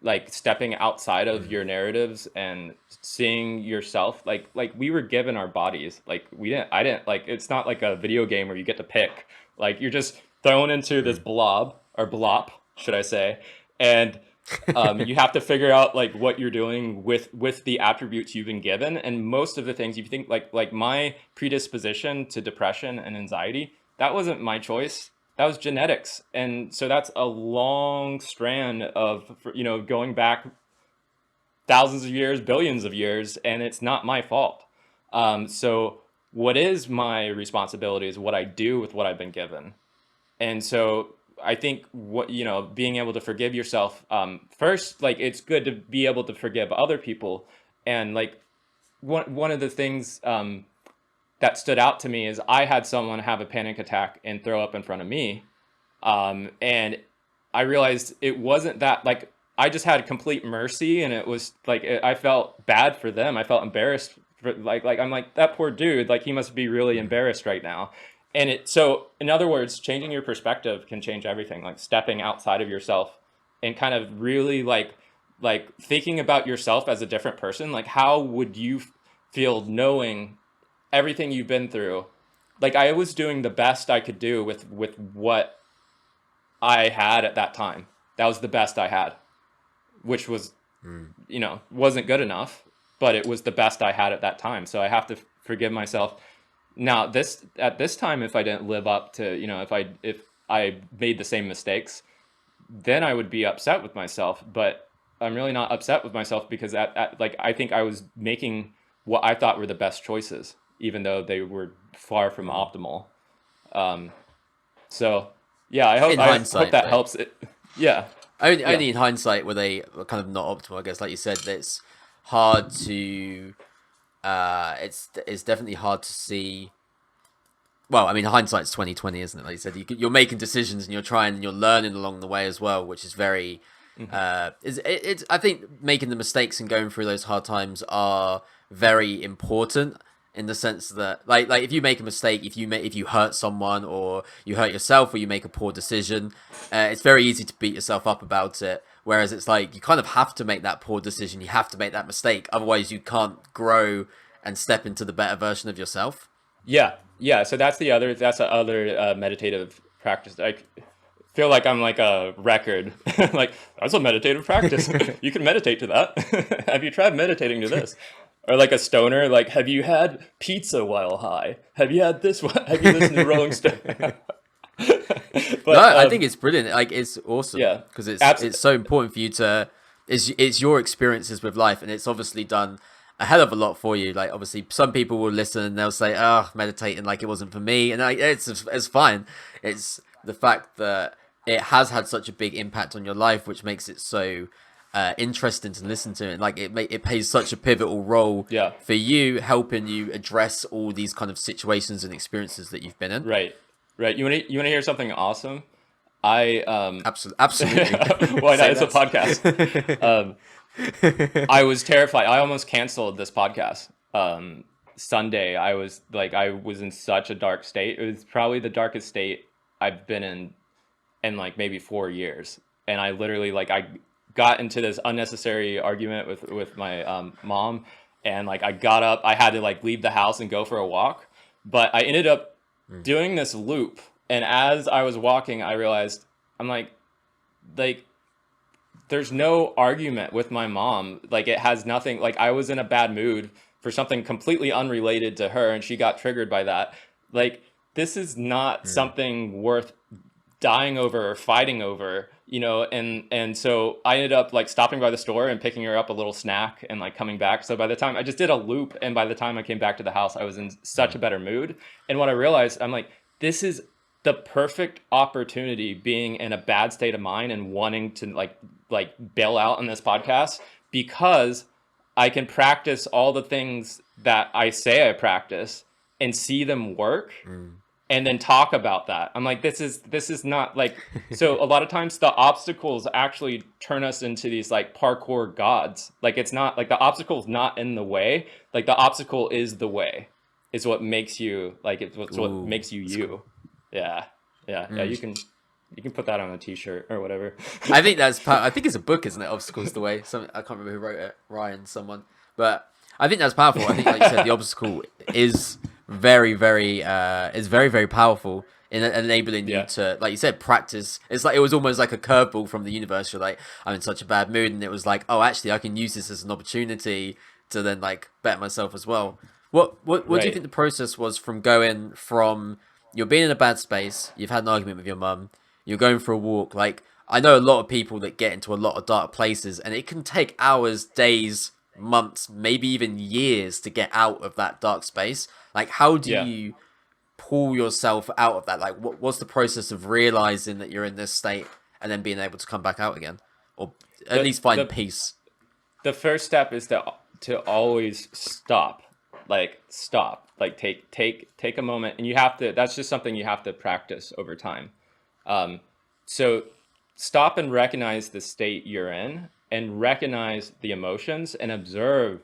like stepping outside of your narratives and seeing yourself. Like we were given our bodies. Like I didn't like, it's not like a video game where you get to pick. Like you're just thrown into this blob, or blop, should I say, and you have to figure out like what you're doing with the attributes you've been given. And most of the things, if you think like my predisposition to depression and anxiety, that wasn't my choice. That was genetics. And so that's a long strand of, going back thousands of years, billions of years, and it's not my fault. So what is my responsibility is what I do with what I've been given. And so I think being able to forgive yourself, first, like it's good to be able to forgive other people. And like one of the things that stood out to me is I had someone have a panic attack and throw up in front of me. And I realized it wasn't that, like, I just had complete mercy, and it was like, I felt bad for them. I felt embarrassed for like I'm like, that poor dude, like he must be really embarrassed right now. And so in other words, changing your perspective can change everything, like stepping outside of yourself and kind of really like thinking about yourself as a different person. Like, how would you feel knowing everything you've been through? Like, I was doing the best I could do with what I had at that time. That was the best I had, which was, wasn't good enough, but it was the best I had at that time. So I have to forgive myself. Now, at this time, if I didn't live up to, if I made the same mistakes, then I would be upset with myself. But I'm really not upset with myself, because I think I was making what I thought were the best choices, even though they were far from optimal. So yeah, I hope that helps it. Yeah. Only in hindsight were they kind of not optimal, I guess. Like you said, it's hard to it's definitely hard to see well, I mean, hindsight's 2020, isn't it? Like you said, you're making decisions and you're trying and you're learning along the way as well, which is very. Hmm. It's I think making the mistakes and going through those hard times are very important in the sense that like if you make a mistake, if you hurt someone or you hurt yourself or you make a poor decision, it's very easy to beat yourself up about it. Whereas it's like you kind of have to make that poor decision, you have to make that mistake, otherwise you can't grow and step into the better version of yourself. Yeah, yeah. So that's the other meditative practice. I feel like I'm like a record. Like, that's a meditative practice. You can meditate to that. Have you tried meditating to this? Or like a stoner, like, have you had pizza while high? Have you had this one? Have you listened to Rolling Stone? No, But I think it's brilliant. Like it's awesome yeah, because abs- it's so important for you to it's your experiences with life, and it's obviously done a hell of a lot for you. Like obviously, some people will listen and they'll say, "Oh, meditating like it wasn't for me," and like, it's fine. It's the fact that it has had such a big impact on your life, which makes it so interesting to listen to. And like it plays such a pivotal role yeah, for you, helping you address all these kind of situations and experiences that you've been in. right, right. You want to hear something awesome? I Absolutely, absolutely. why not? Say It's a less. podcast. I was terrified. I almost canceled this podcast. Sunday, I was in such a dark state. It was probably the darkest state I've been in like maybe 4 years. And I literally like I got into this unnecessary argument with my mom, and like I got up. I had to like leave the house and go for a walk, but I ended up doing this loop. And as I was walking, I realized I'm like there's no argument with my mom. Like it has nothing, like I was in a bad mood for something completely unrelated to her and she got triggered by that. Like this is not something worth dying over or fighting over, and so I ended up like stopping by the store and picking her up a little snack and like coming back. So by the time I just did a loop, and by the time I came back to the house, I was in such a better mood. And what I realized, I'm like, this is the perfect opportunity, being in a bad state of mind and wanting to like bail out on this podcast, because I can practice all the things that I say I practice and see them work, and then talk about that. I'm like, this is not like, so a lot of times the obstacles actually turn us into these like parkour gods. Like it's not like the obstacle's not in the way. Like the obstacle is the way. It's what makes you like, it's what Ooh, makes you that's you. cool. Yeah. Yeah. Yeah. You can put that on a t-shirt or whatever. I think I think it's a book, isn't it? Obstacles the way. Some I can't remember who wrote it. Ryan, someone. But I think that's powerful. I think, like you said, the obstacle is very powerful in enabling you Yeah. to, like you said, practice. It's like it was almost like a curveball from the universe. You're like, I'm in such a bad mood, and it was like, oh, actually, I can use this as an opportunity to then like better myself as well. What do you think Right. the process was from going from you're being in a bad space, you've had an argument with your mum, you're going for a walk. Like I know a lot of people that get into a lot of dark places, and it can take hours, days, months, maybe even years to get out of that dark space. Like how do Yeah. you pull yourself out of that? Like what's the process of realizing that you're in this state and then being able to come back out again, or at The least find the peace? the first step is to always stop. Like stop. Like take a moment, and you have to, that's just something you have to practice over time. So stop and recognize the state you're in, and recognize the emotions and observe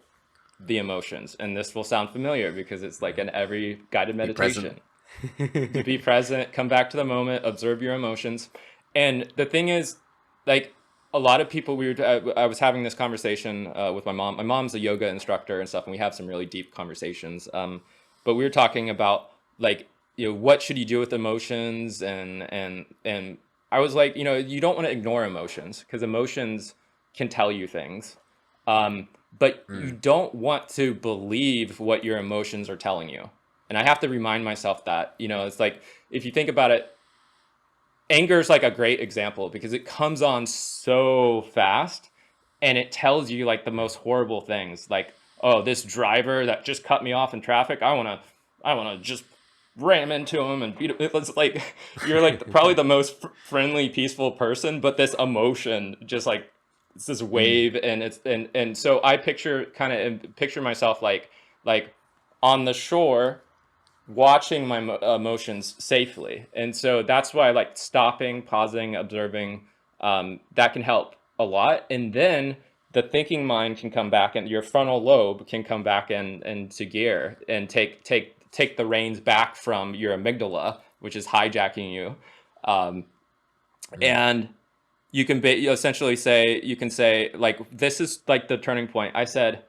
the emotions. And this will sound familiar because it's like in every guided Be present. meditation. To be present, come back to the moment, observe your emotions. And the thing is, like, a lot of people, I was having this conversation with my mom. My mom's a yoga instructor and stuff, and we have some really deep conversations. But we were talking about like, what should you do with emotions, and I was like, you don't want to ignore emotions, because emotions can tell you things. But you don't want to believe what your emotions are telling you. And I have to remind myself that, it's like, if you think about it, anger is like a great example, because it comes on so fast, and it tells you like the most horrible things. Like, oh, this driver that just cut me off in traffic, I want to just ram into him and beat him. It was like, you're like probably the most friendly, peaceful person, but this emotion just like, it's this wave, and and so I picture myself like on the shore watching my emotions safely. And so that's why I like stopping, pausing, observing. That can help a lot. And then the thinking mind can come back, and your frontal lobe can come back into gear and take the reins back from your amygdala, which is hijacking you. And you can essentially say, you can say, like, this is like the turning point. I said,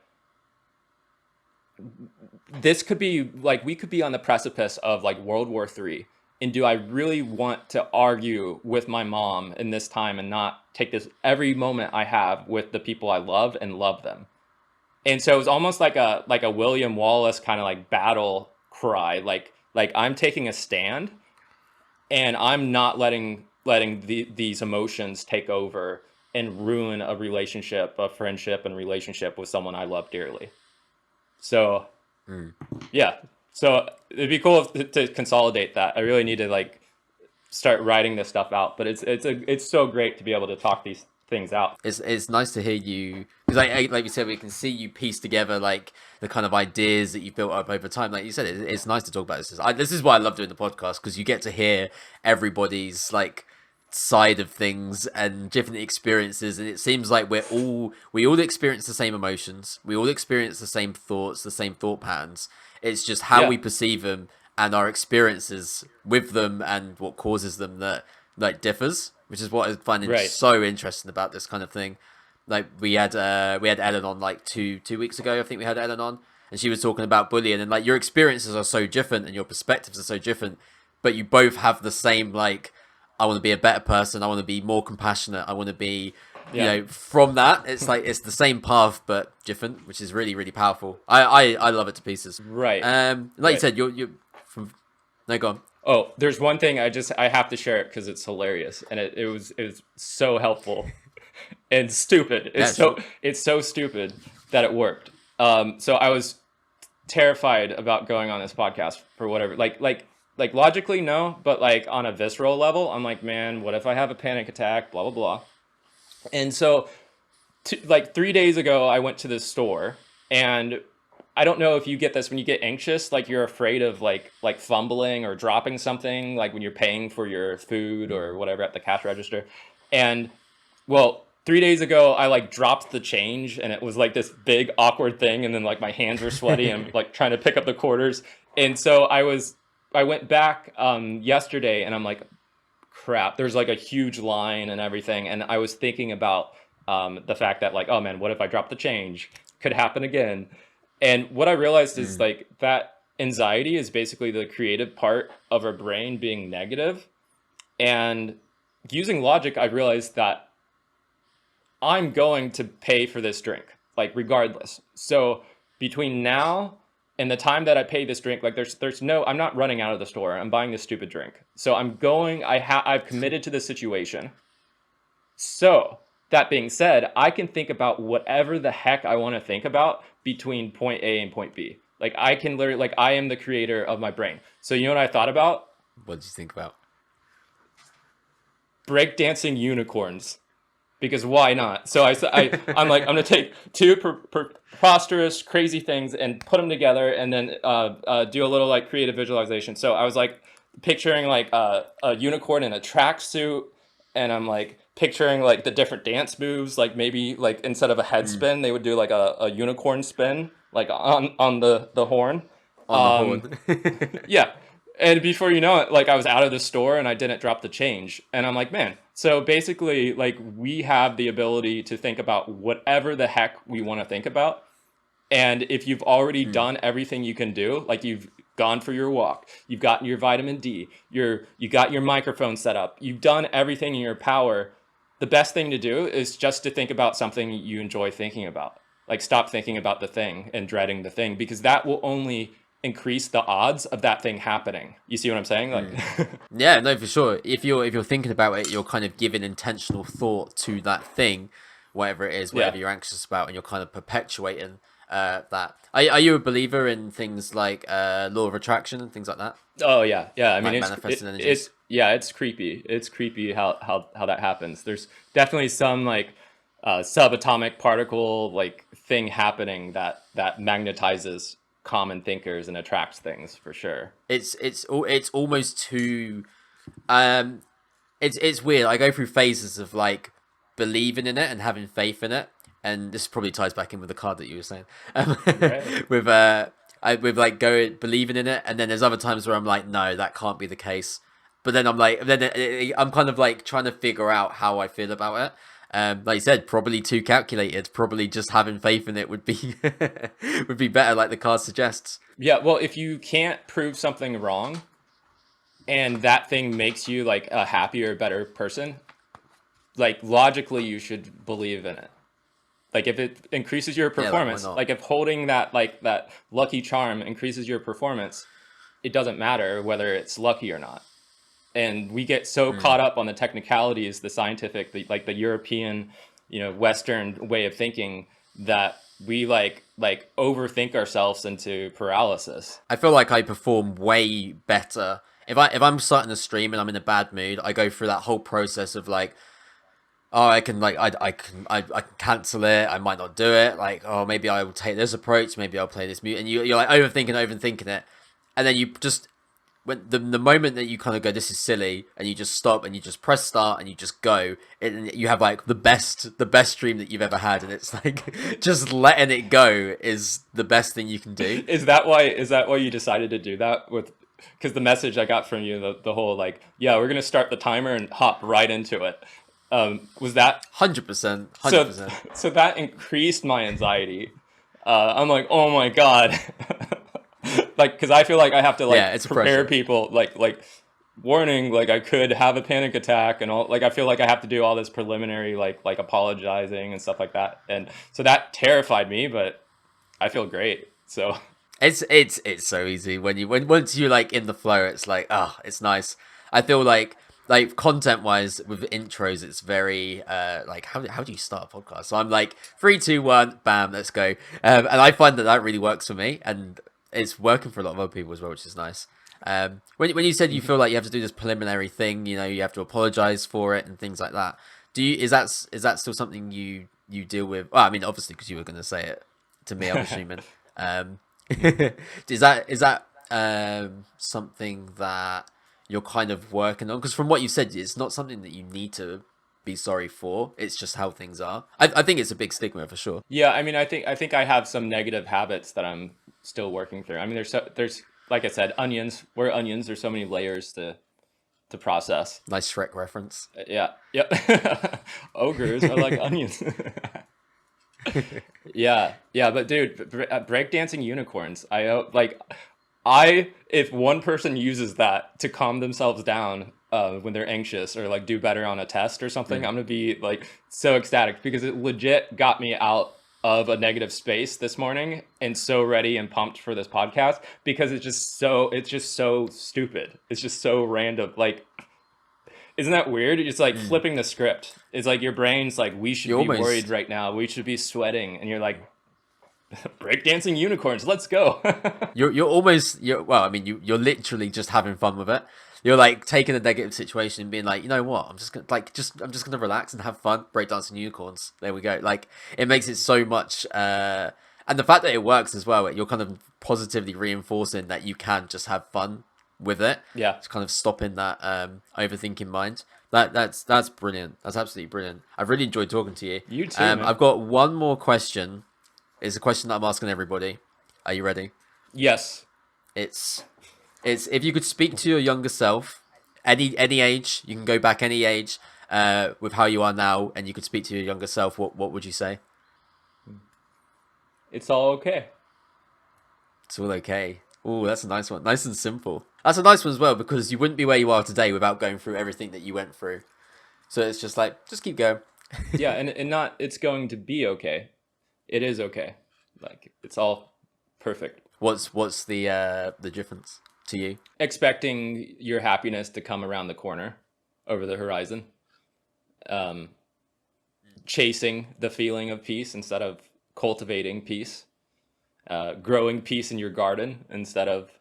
this could be like, we could be on the precipice of like World War III. And do I really want to argue with my mom in this time and not take this every moment I have with the people I love and love them? And so it was almost like a William Wallace kind of like battle cry. Like I'm taking a stand, and I'm not letting these emotions take over and ruin a relationship, a friendship and relationship with someone I love dearly. So yeah, so it'd be cool to consolidate that. I really need to like start writing this stuff out, but it's so great to be able to talk these things out. It's nice to hear you, because like you said, we can see you piece together like the kind of ideas that you've built up over time. Like you said, it's nice to talk about this. This is why I love doing the podcast, because you get to hear everybody's like side of things and different experiences, and it seems like we all experience the same emotions, we all experience the same thoughts, the same thought patterns. It's just how we perceive them and our experiences with them and what causes them that like differs, which is what I find so interesting about this kind of thing. Like we had Ellen on like two weeks ago. I think we had Ellen on, and she was talking about bullying, and like your experiences are so different and your perspectives are so different, but you both have the same like, I want to be a better person, I want to be more compassionate, I want to be, you know, from that it's like it's the same path but different, which is really, really powerful. I love it to pieces. You said, you're from, no, go on. Oh, there's one thing I have to share it because it's hilarious, and it was so helpful and stupid. It's so stupid that it worked. So I was terrified about going on this podcast for whatever, like logically no, but like on a visceral level, I'm like, man, what if I have a panic attack? Blah blah blah. And so, like 3 days ago, I went to this store, and I don't know if you get this when you get anxious, like you're afraid of like fumbling or dropping something, like when you're paying for your food or whatever at the cash register. And well, 3 days ago, I like dropped the change, and it was like this big awkward thing. And then like my hands were sweaty and like trying to pick up the quarters. And so I went back yesterday, and I'm like, crap, there's like a huge line and everything. And I was thinking about the fact that like, oh man, what if I drop the change? Could happen again. And what I realized is like that anxiety is basically the creative part of our brain being negative. And using logic, I realized that I'm going to pay for this drink, like regardless. So between now and the time that I pay this drink, like there's no, I'm not running out of the store. I'm buying this stupid drink. So I'm going, I've committed to this situation. So that being said, I can think about whatever the heck I want to think about between point A and point B. Like I can literally, like I am the creator of my brain. So you know what I thought about? What did you think about? Breakdancing unicorns. Because why not? So I'm like, I'm going to take two preposterous, crazy things and put them together, and then do a little like creative visualization. So I was like picturing like a unicorn in a tracksuit, and I'm like picturing like the different dance moves. Like maybe like instead of a head spin, they would do like a unicorn spin, like on the horn. On the horn. Yeah. And before you know it, like I was out of the store and I didn't drop the change. And I'm like, man, so basically like we have the ability to think about whatever the heck we want to think about. And if you've already done everything you can do, like you've gone for your walk, you've gotten your vitamin D, you got your microphone set up, you've done everything in your power, the best thing to do is just to think about something you enjoy thinking about. Like stop thinking about the thing and dreading the thing, because that will only increase the odds of that thing happening. You see what I'm saying? Like Yeah, no, for sure. If you're thinking about it, you're kind of giving intentional thought to that thing, whatever it is, whatever you're anxious about, and you're kind of perpetuating that. Are you a believer in things like law of attraction and things like that? Oh yeah. I mean, like manifesting energies? It's creepy. It's creepy how that happens. There's definitely some like subatomic particle like thing happening that magnetizes common thinkers and attracts things for sure. It's almost too um it's weird. I go through phases of like believing in it and having faith in it, and this probably ties back in with the card that you were saying. Right. With with like going believing in it, and then there's other times where I'm like, no, that can't be the case. But then I'm like, I'm kind of like trying to figure out how I feel about it. Like you said, probably too calculated. Probably just having faith in it would be would be better, like the card suggests. Yeah, well, if you can't prove something wrong and that thing makes you like a happier, better person, like logically you should believe in it. Like if it increases your Yeah, like, why performance, not? like if holding that like that lucky charm increases your performance, it doesn't matter whether it's lucky or not. And we get so caught up on the technicalities, the scientific, like the European, Western way of thinking, that we like overthink ourselves into paralysis. I feel like I perform way better if I'm starting a stream and I'm in a bad mood. I go through that whole process of like, oh, I can like I can cancel it. I might not do it. Like, oh, maybe I will take this approach. Maybe I'll play this mute, and you're like overthinking it, and then you just when the moment that you kind of go, this is silly, and you just stop and you just press start and you just go, and you have like the best stream that you've ever had, and it's like just letting it go is the best thing you can do. Is that why you decided to do that with? Because the message I got from you, the whole like, yeah, we're gonna start the timer and hop right into it. Was that 100%, so? 100%. So that increased my anxiety. I'm like, oh my god, like because I feel like I have to Yeah, like it's a prepare pressure. people, like warning, like I could have a panic attack and all. Like I feel like I have to do all this preliminary, like apologizing and stuff like that, and so that terrified me. But I feel great. So It's so easy when once you're like in the flow. It's like, oh, it's nice. I feel like content wise with intros, it's very like how do you start a podcast? So I'm like 3, 2, 1, bam, let's go. And I find that really works for me, and it's working for a lot of other people as well, which is nice. When you said you feel like you have to do this preliminary thing, you have to apologize for it and things like that. Is that still something you deal with? Well, I mean, obviously, because you were going to say it to me, I'm assuming. Um, is that something that you're kind of working on? Because from what you said, it's not something that you need to be sorry for. It's just how things are. I think it's a big stigma for sure. yeah, I mean, I think I have some negative habits that I'm still working through. I mean, there's like I said, onions. We're onions. There's so many layers to process. Nice Shrek reference. Yeah, yep. Ogres are like onions. Yeah, but dude, breakdancing unicorns. If one person uses that to calm themselves down when they're anxious or like do better on a test or something, I'm gonna be like so ecstatic because it legit got me out of a negative space this morning and so ready and pumped for this podcast because it's just so stupid. It's just so random. Like, isn't that weird? It's like flipping the script. It's like your brain's like, we should You be worried almost right now. We should be sweating. And you're like, breakdancing unicorns, let's go. you're well. I mean, you're literally just having fun with it. You're like taking a negative situation and being like, you know what? I'm just gonna relax and have fun. Breakdancing unicorns. There we go. Like it makes it so much. And the fact that it works as well, you're kind of positively reinforcing that you can just have fun with it. Yeah. It's kind of stopping that overthinking mind. That's brilliant. That's absolutely brilliant. I've really enjoyed talking to you. You too, man. I've got one more question. It's a question that I'm asking everybody. Are you ready? Yes. It's if you could speak to your younger self, any age, you can go back any age, with how you are now, and you could speak to your younger self. What would you say? It's all okay. It's all okay. Oh, that's a nice one. Nice and simple. That's a nice one as well because you wouldn't be where you are today without going through everything that you went through. So it's just like just keep going. Yeah, and not it's going to be okay. It is okay. Like it's all perfect. What's the difference to you? Expecting your happiness to come around the corner over the horizon. Um, Chasing the feeling of peace instead of cultivating peace. Growing peace in your garden instead of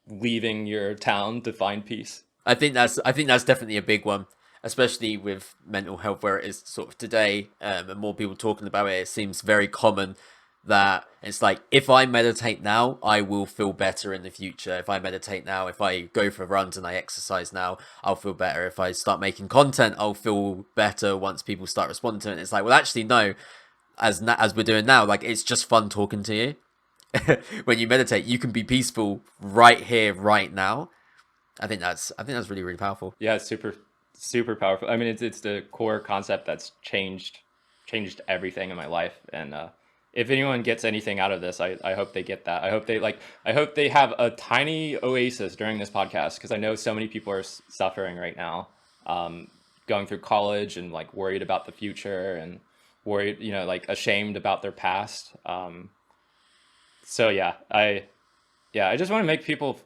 leaving your town to find peace. I think that's definitely a big one, especially with mental health where it is sort of today, and more people talking about it. It seems very common that it's like, if I meditate now, I will feel better in the future. If I meditate now, if I go for runs and I exercise now, I'll feel better. If I start making content, I'll feel better once people start responding to it. And it's like, well, actually, no, as we're doing now, like, it's just fun talking to you. When you meditate, you can be peaceful right here, right now. I think that's really, really powerful. Yeah, it's super powerful. I mean, it's the core concept that's changed everything in my life. And if anyone gets anything out of this, I hope they get that. I hope they have a tiny oasis during this podcast, because I know so many people are suffering right now, going through college and like worried about the future and worried, like ashamed about their past. So I just want to make people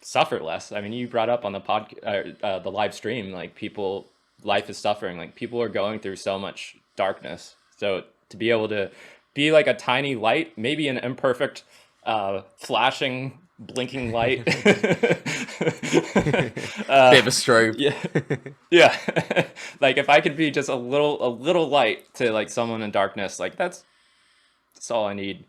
suffer less. I mean, you brought up on the the live stream, like, life is suffering. Like, people are going through so much darkness. So to be able to be like a tiny light, maybe an imperfect, flashing, blinking light. Bit of a strobe. Yeah. Like, if I could be just a little light to like someone in darkness, like that's all I need.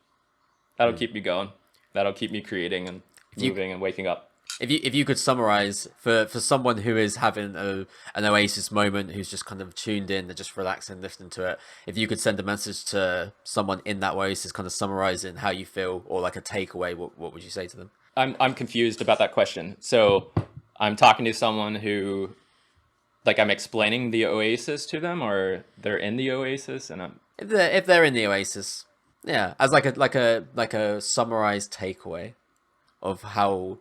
That'll keep me going. That'll keep me creating and moving and waking up. If you could summarize for someone who is having an oasis moment, who's just kind of tuned in and just relaxing, listening to it, if you could send a message to someone in that oasis, kind of summarizing how you feel, or like a takeaway, what would you say to them? I'm confused about that question. So I'm talking to someone who, like, I'm explaining the oasis to them, or they're in the oasis, and if they're in the oasis, yeah, as like a summarized takeaway of how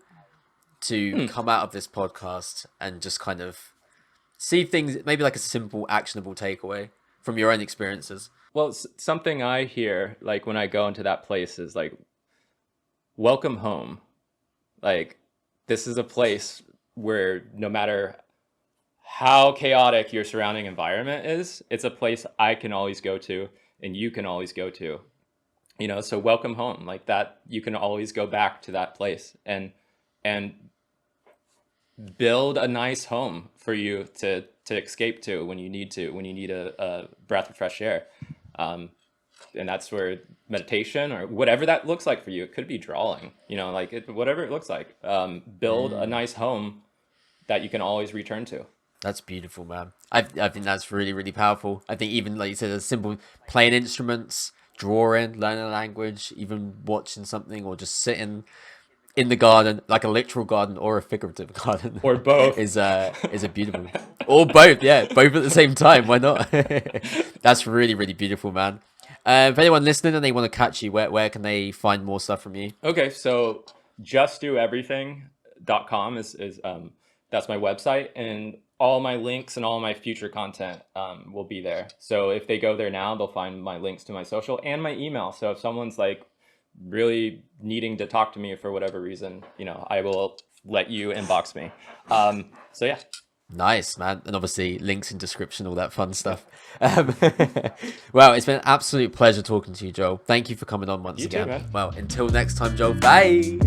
to come out of this podcast and just kind of see things, maybe like a simple actionable takeaway from your own experiences. Well, something I hear, like, when I go into that place is like, welcome home. Like, this is a place where no matter how chaotic your surrounding environment is, it's a place I can always go to and you can always go to. So welcome home, like that. You can always go back to that place and build a nice home for you to escape to when you need a breath of fresh air. And that's where meditation, or whatever that looks like for you, it could be drawing, whatever it looks like, build a nice home that you can always return to. That's beautiful, man. I think that's really, really powerful. I think even, like you said, a simple playing instruments, drawing, learning a language, even watching something, or just sitting in the garden, like a literal garden or a figurative garden, or both, is a beautiful, or both, yeah, both at the same time. Why not? That's really, really beautiful, man. If anyone listening and they want to catch you, where can they find more stuff from you? Okay, so justdoeverything.com is that's my website, and all my links and all my future content will be there. So if they go there now, they'll find my links to my social and my email. So if someone's like really needing to talk to me for whatever reason, I will let you inbox me. So yeah. Nice, man. And obviously links in description, all that fun stuff. Well, it's been an absolute pleasure talking to you, Joel. Thank you for coming on once again. You too, man. Well, until next time, Joel. Bye.